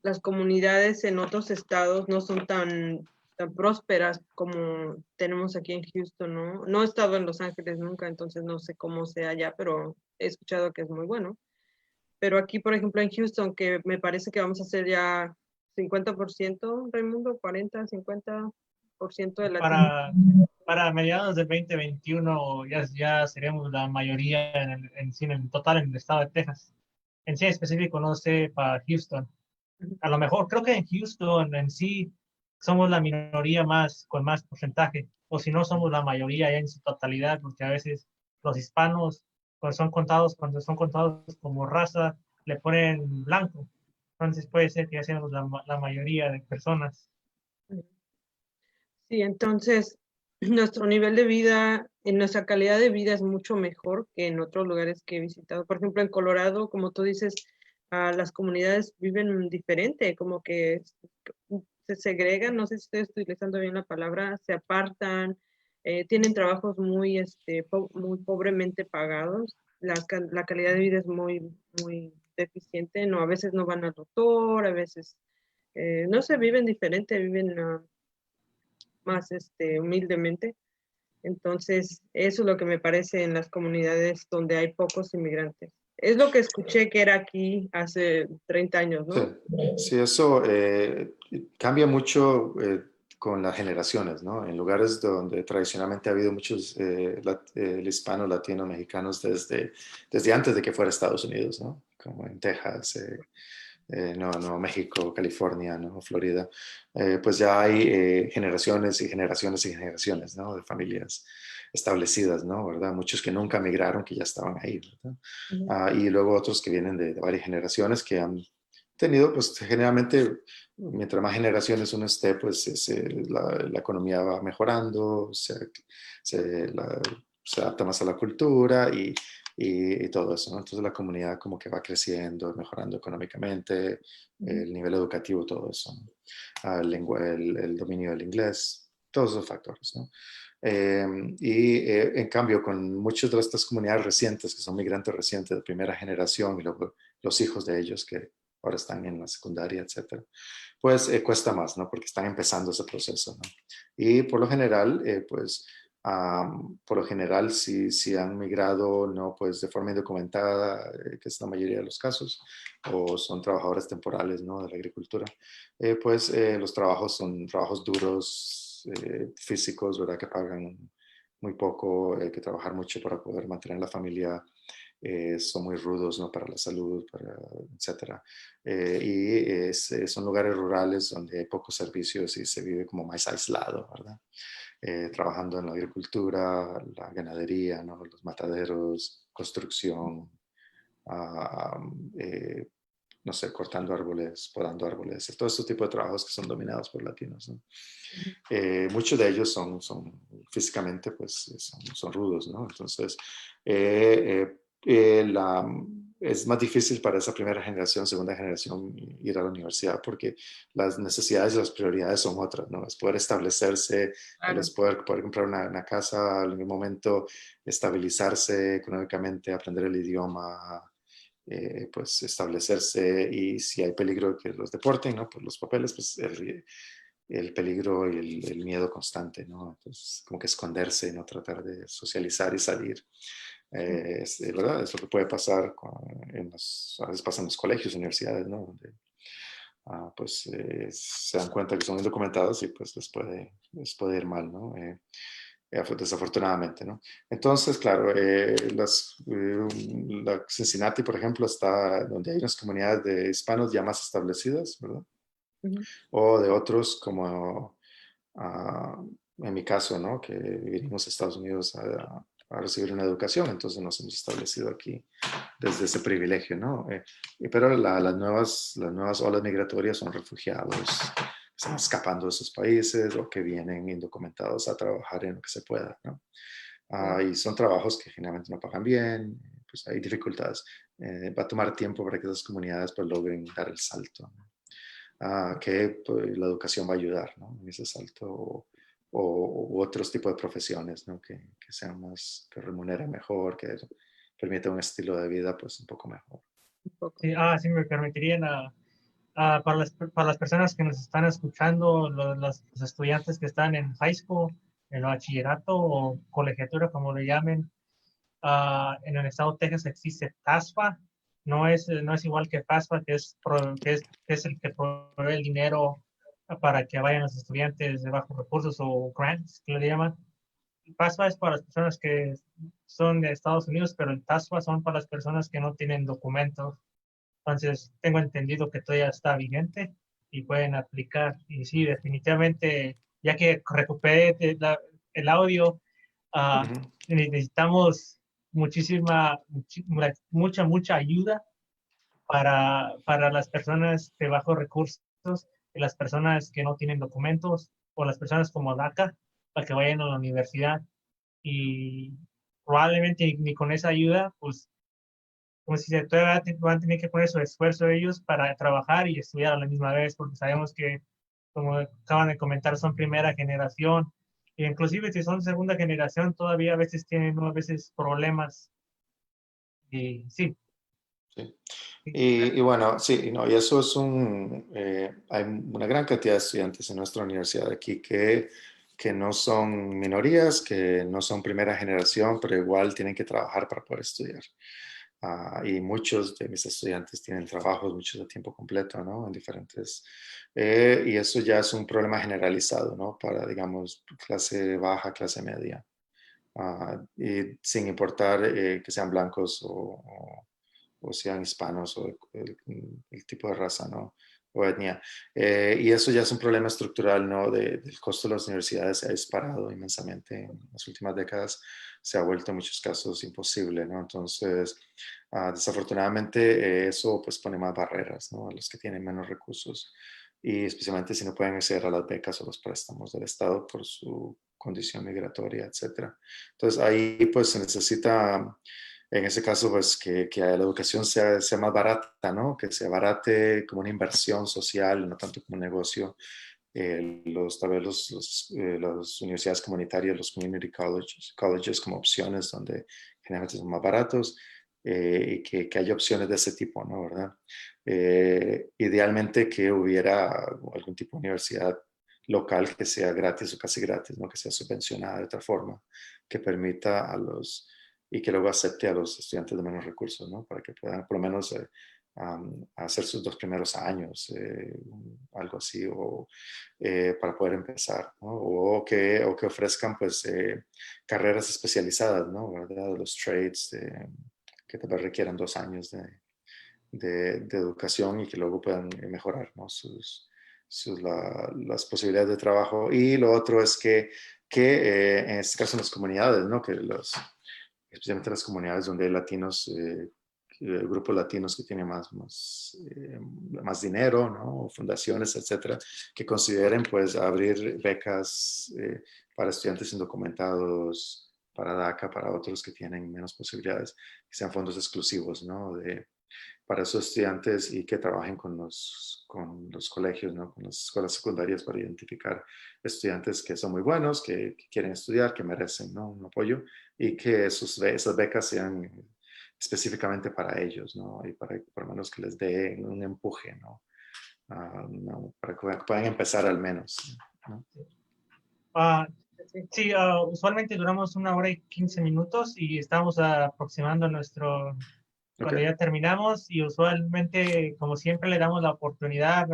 las comunidades en otros estados no son tan prósperas como tenemos aquí en Houston, ¿no? No he estado en Los Ángeles nunca, entonces no sé cómo sea allá, pero he escuchado que es muy bueno. Pero aquí, por ejemplo, en Houston, que me parece que vamos a hacer ya 50%, Raimundo, 40, 50% de latinos. Para mediados del 2021 ya seremos la mayoría sí, en el total en el estado de Texas. En sí en específico, no sé, para Houston. A lo mejor creo que en Houston en sí somos la minoría con más porcentaje, o si no somos la mayoría ya en su totalidad, porque a veces los hispanos, cuando son contados como raza, le ponen blanco. Entonces puede ser que ya seamos la mayoría de personas. Sí, entonces nuestro nivel de vida, en nuestra calidad de vida es mucho mejor que en otros lugares que he visitado. Por ejemplo, en Colorado, como tú dices, las comunidades viven diferente, como que se segregan, no sé si estoy utilizando bien la palabra, se apartan, tienen trabajos muy pobremente pagados, la calidad de vida es muy deficiente, no, a veces no van al doctor, a veces, no sé, viven diferente, viven más humildemente. Entonces, eso es lo que me parece en las comunidades donde hay pocos inmigrantes. Es lo que escuché que era aquí hace 30 años, Sí, ¿no? sí, eso cambia mucho con las generaciones, ¿no? En lugares donde tradicionalmente ha habido muchos hispanos, latinos, mexicanos desde antes de que fuera Estados Unidos, ¿no? Como en Texas, Nuevo México, California, ¿no? Florida, pues ya hay generaciones y generaciones y generaciones, ¿no? De familias establecidas, ¿no? ¿Verdad? Muchos que nunca migraron, que ya estaban ahí, ¿verdad? Y luego otros que vienen de varias generaciones que han tenido, pues generalmente, mientras más generaciones uno esté, pues la economía va mejorando, se adapta más a la cultura y todo eso, ¿no? Entonces la comunidad como que va creciendo, mejorando económicamente, el nivel educativo, todo eso, ¿no? El dominio del inglés, todos esos factores, ¿no? En cambio, con muchas de estas comunidades recientes, que son migrantes recientes de primera generación, y luego los hijos de ellos que ahora están en la secundaria, etcétera, pues cuesta más, ¿no? Porque están empezando ese proceso, ¿no? Y por lo general, pues, por lo general, si han migrado, ¿no? Pues de forma indocumentada, que es la mayoría de los casos, o son trabajadores temporales, ¿no? De la agricultura, pues los trabajos son trabajos duros, físicos, ¿verdad? Que pagan muy poco, hay que trabajar mucho para poder mantener la familia, son muy rudos, ¿no? Para la salud, etcétera. Son lugares rurales donde hay pocos servicios y se vive como más aislado, ¿verdad? Trabajando en la agricultura, la ganadería, ¿no? Los mataderos, construcción, ah, eh, no sé, cortando árboles, podando árboles, todo este tipo de trabajos que son dominados por latinos, ¿no? Muchos de ellos son físicamente, pues, son rudos, ¿no? Entonces, eh, es más difícil para esa primera generación, segunda generación ir a la universidad porque las necesidades y las prioridades son otras, ¿no? Es poder establecerse, Claro. es poder comprar una casa, en un momento estabilizarse económicamente, aprender el idioma, pues establecerse y si hay peligro de que los deporten, ¿no? Por los papeles, pues el peligro y el miedo constante, ¿no? Entonces, como que esconderse y no tratar de socializar y salir. ¿Verdad? Es lo que puede pasar a veces pasa en los colegios, universidades, ¿no? Donde pues se dan cuenta que son indocumentados y pues les puede ir mal, ¿no? Desafortunadamente, ¿no? Entonces, claro, la Cincinnati, por ejemplo, está donde hay unas comunidades de hispanos ya más establecidas, ¿verdad? Ujú. O de otros como, en mi caso, ¿no? Que vinimos a Estados Unidos a recibir una educación, entonces nos hemos establecido aquí desde ese privilegio, ¿no? Pero las nuevas olas migratorias son refugiados que están escapando de sus países o que vienen indocumentados a trabajar en lo que se pueda, ¿no? Y son trabajos que generalmente no pagan bien, pues hay dificultades. Va a tomar tiempo para que esas comunidades pues, logren dar el salto, ¿no? Que pues, la educación va a ayudar, ¿no? En ese salto u otros tipos de profesiones, ¿no? Que sean más, que remuneren mejor, que permita un estilo de vida pues un poco mejor. Un poco. Sí, sí, me permitirían para las personas que nos están escuchando, los estudiantes que están en high school, en el bachillerato o colegiatura, como le llamen, en el estado de Texas existe TASFA. No es igual que FAFSA, que es el que provee el dinero para que vayan los estudiantes de bajos recursos o grants, que le llaman. FAFSA es para las personas que son de Estados Unidos, pero el TASFA son para las personas que no tienen documentos. Entonces, tengo entendido que todavía está vigente y pueden aplicar. Y sí, definitivamente, ya que recuperé el audio, ah, Ujú. necesitamos mucha ayuda para las personas de bajos recursos y las personas que no tienen documentos o las personas como DACA para que vayan a la universidad. Y probablemente ni con esa ayuda, pues como si se todavía van a tener que poner su esfuerzo ellos para trabajar y estudiar a la misma vez, porque sabemos que, como acaban de comentar, son primera generación, e inclusive si son segunda generación, todavía a veces tienen, ¿no? A veces problemas. Y sí, Sí. sí, Y bueno, sí, no, y eso es hay una gran cantidad de estudiantes en nuestra universidad aquí que no son minorías, que no son primera generación, pero igual tienen que trabajar para poder estudiar. Y muchos de mis estudiantes tienen trabajos, muchos de tiempo completo, ¿no? En diferentes. Y eso ya es un problema generalizado, ¿no? Para, digamos, clase baja, clase media. Y sin importar que sean blancos o sean hispanos o el tipo de raza, ¿no? O etnia. Y eso ya es un problema estructural, ¿no? Del costo de las universidades se ha disparado inmensamente en las últimas décadas, se ha vuelto en muchos casos imposible, ¿no? Entonces, desafortunadamente eso pues pone más barreras, ¿no? A los que tienen menos recursos y especialmente si no pueden acceder a las becas o los préstamos del Estado por su condición migratoria, etcétera. Entonces ahí pues se necesita en ese caso, pues que la educación sea más barata, ¿no? Que sea barate como una inversión social, no tanto como un negocio. Tal vez las universidades comunitarias, los community colleges como opciones donde generalmente son más baratos y que haya opciones de ese tipo, ¿no? ¿Verdad? Idealmente que hubiera algún tipo de universidad local que sea gratis o casi gratis, ¿no? Que sea subvencionada de otra forma, que permita y que luego acepte a los estudiantes de menos recursos, ¿no? Para que puedan por lo menos hacer sus 2 primeros años, algo así, o para poder empezar, ¿no? O que ofrezcan pues carreras especializadas, ¿no? ¿Verdad? Los trades que tal vez requieran 2 años de educación y que luego puedan mejorar, ¿no? Las posibilidades de trabajo. Y lo otro es que en este caso en las comunidades, ¿no? Especialmente las comunidades donde hay latinos, grupos latinos que tienen más dinero, ¿no? Fundaciones, etcétera, que consideren pues abrir becas para estudiantes indocumentados, para DACA, para otros que tienen menos posibilidades, que sean fondos exclusivos, ¿no? Para esos estudiantes y que trabajen con los colegios, ¿no? Con las escuelas secundarias para identificar estudiantes que son muy buenos, que quieren estudiar, que merecen, ¿no? Un apoyo y que esas becas sean específicamente para ellos, ¿no? Y para por lo menos que les dé un empuje, ¿no? no, para que puedan empezar al menos, ¿no? Sí, usualmente duramos 1 hora y 15 minutos y estamos aproximando cuando Ok. ya terminamos, y usualmente, como siempre, le damos la oportunidad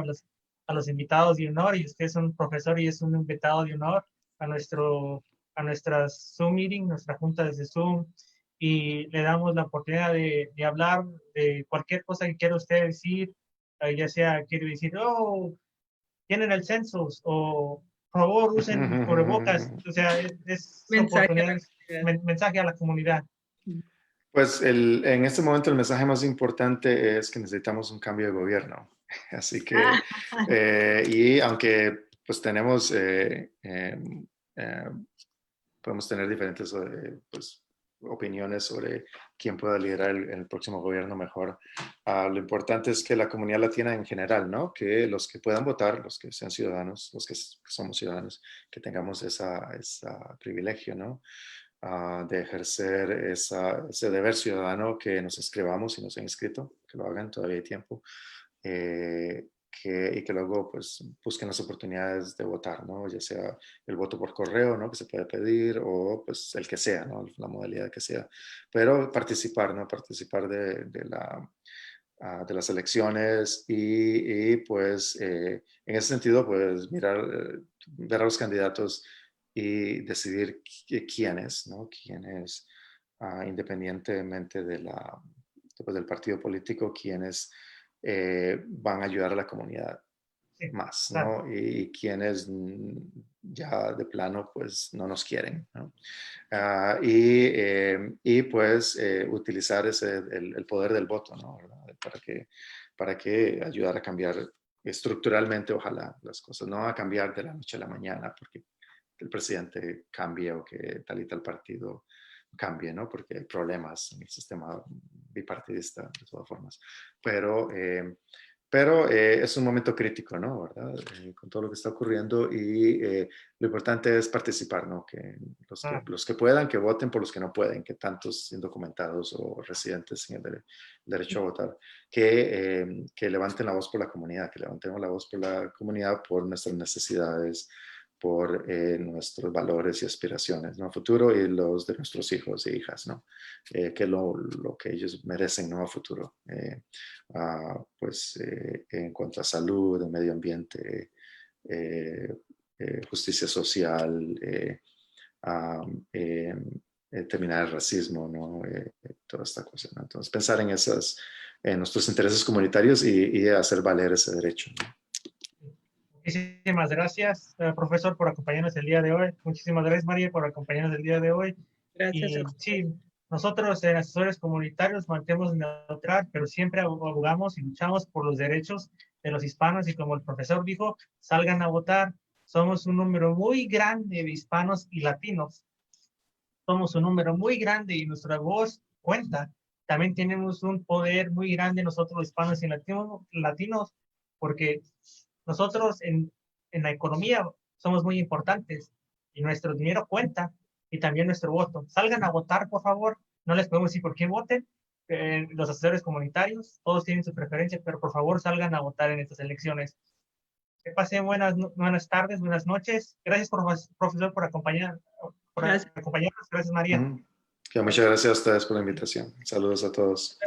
a los invitados de honor, y usted es un profesor y es un invitado de honor a nuestra Zoom meeting, nuestra junta desde Zoom, y le damos la oportunidad de hablar de cualquier cosa que quiera usted decir, ya sea quiere decir, oh, tienen el census, o por favor usen cubrebocas, o sea, es Mensaje a la oportunidades, comunidad. mensaje a la comunidad. Pues en este momento el mensaje más importante es que necesitamos un cambio de gobierno. Así que, y aunque pues tenemos, podemos tener diferentes pues, opiniones sobre quién pueda liderar el próximo gobierno mejor, lo importante es que la comunidad latina en general, ¿no? Que los que puedan votar, los que sean ciudadanos, los que somos ciudadanos, que tengamos ese privilegio, ¿no? De ejercer ese deber ciudadano, que nos inscribamos si no se han inscrito, que lo hagan, todavía hay tiempo, y que luego pues busquen las oportunidades de votar, ¿no? Ya sea el voto por correo, ¿no? Que se puede pedir, o pues el que sea, ¿no? La modalidad que sea, pero participar, ¿no? Participar de las elecciones, pues en ese sentido pues ver a los candidatos y decidir quiénes, ¿no? Quiénes, independientemente pues, del partido político, quiénes van a ayudar a la comunidad Sí, más, claro. ¿no? Y quienes ya de plano pues no nos quieren, ¿no? Y pues utilizar el poder del voto, ¿no? ¿Verdad? Para que ayudar a cambiar estructuralmente, ojalá, las cosas, no a cambiar de la noche a la mañana porque el presidente cambie o que tal y tal partido cambie, ¿no? Porque hay problemas en el sistema bipartidista de todas formas. Pero es un momento crítico, ¿no? ¿Verdad? Con todo lo que está ocurriendo, y lo importante es participar, ¿no? Que los que puedan, que voten por los que no pueden, que tantos indocumentados o residentes sin el derecho a votar, que levanten la voz por la comunidad, que levantemos la voz por la comunidad, por nuestras necesidades, por nuestros valores y aspiraciones, ¿no? A futuro, y los de nuestros hijos e hijas, ¿no? Que es lo que ellos merecen, ¿no? A futuro. Pues en cuanto a salud, de medio ambiente, justicia social, terminar el racismo, ¿no? Toda esta cosa, ¿no? Entonces, pensar en nuestros intereses comunitarios y hacer valer ese derecho, ¿no? Muchísimas gracias, profesor, por acompañarnos el día de hoy. Muchísimas gracias, María, por acompañarnos el día de hoy. Gracias a Y usted. sí, nosotros en asesores comunitarios mantenemos neutral, pero siempre abogamos y luchamos por los derechos de los hispanos, y como el profesor dijo, salgan a votar. Somos un número muy grande de hispanos y latinos. Somos un número muy grande y nuestra voz cuenta. También tenemos un poder muy grande nosotros los hispanos y latinos, porque nosotros en la economía somos muy importantes y nuestro dinero cuenta, y también nuestro voto. Salgan a votar, por favor. No les podemos decir por quién voten. Los asesores comunitarios, todos tienen su preferencia, pero por favor salgan a votar en estas elecciones. Que pasen buenas tardes, buenas noches. Gracias, profesor, por Gracias. acompañarnos. Gracias, María. Muchas gracias a ustedes por la invitación. Saludos a todos.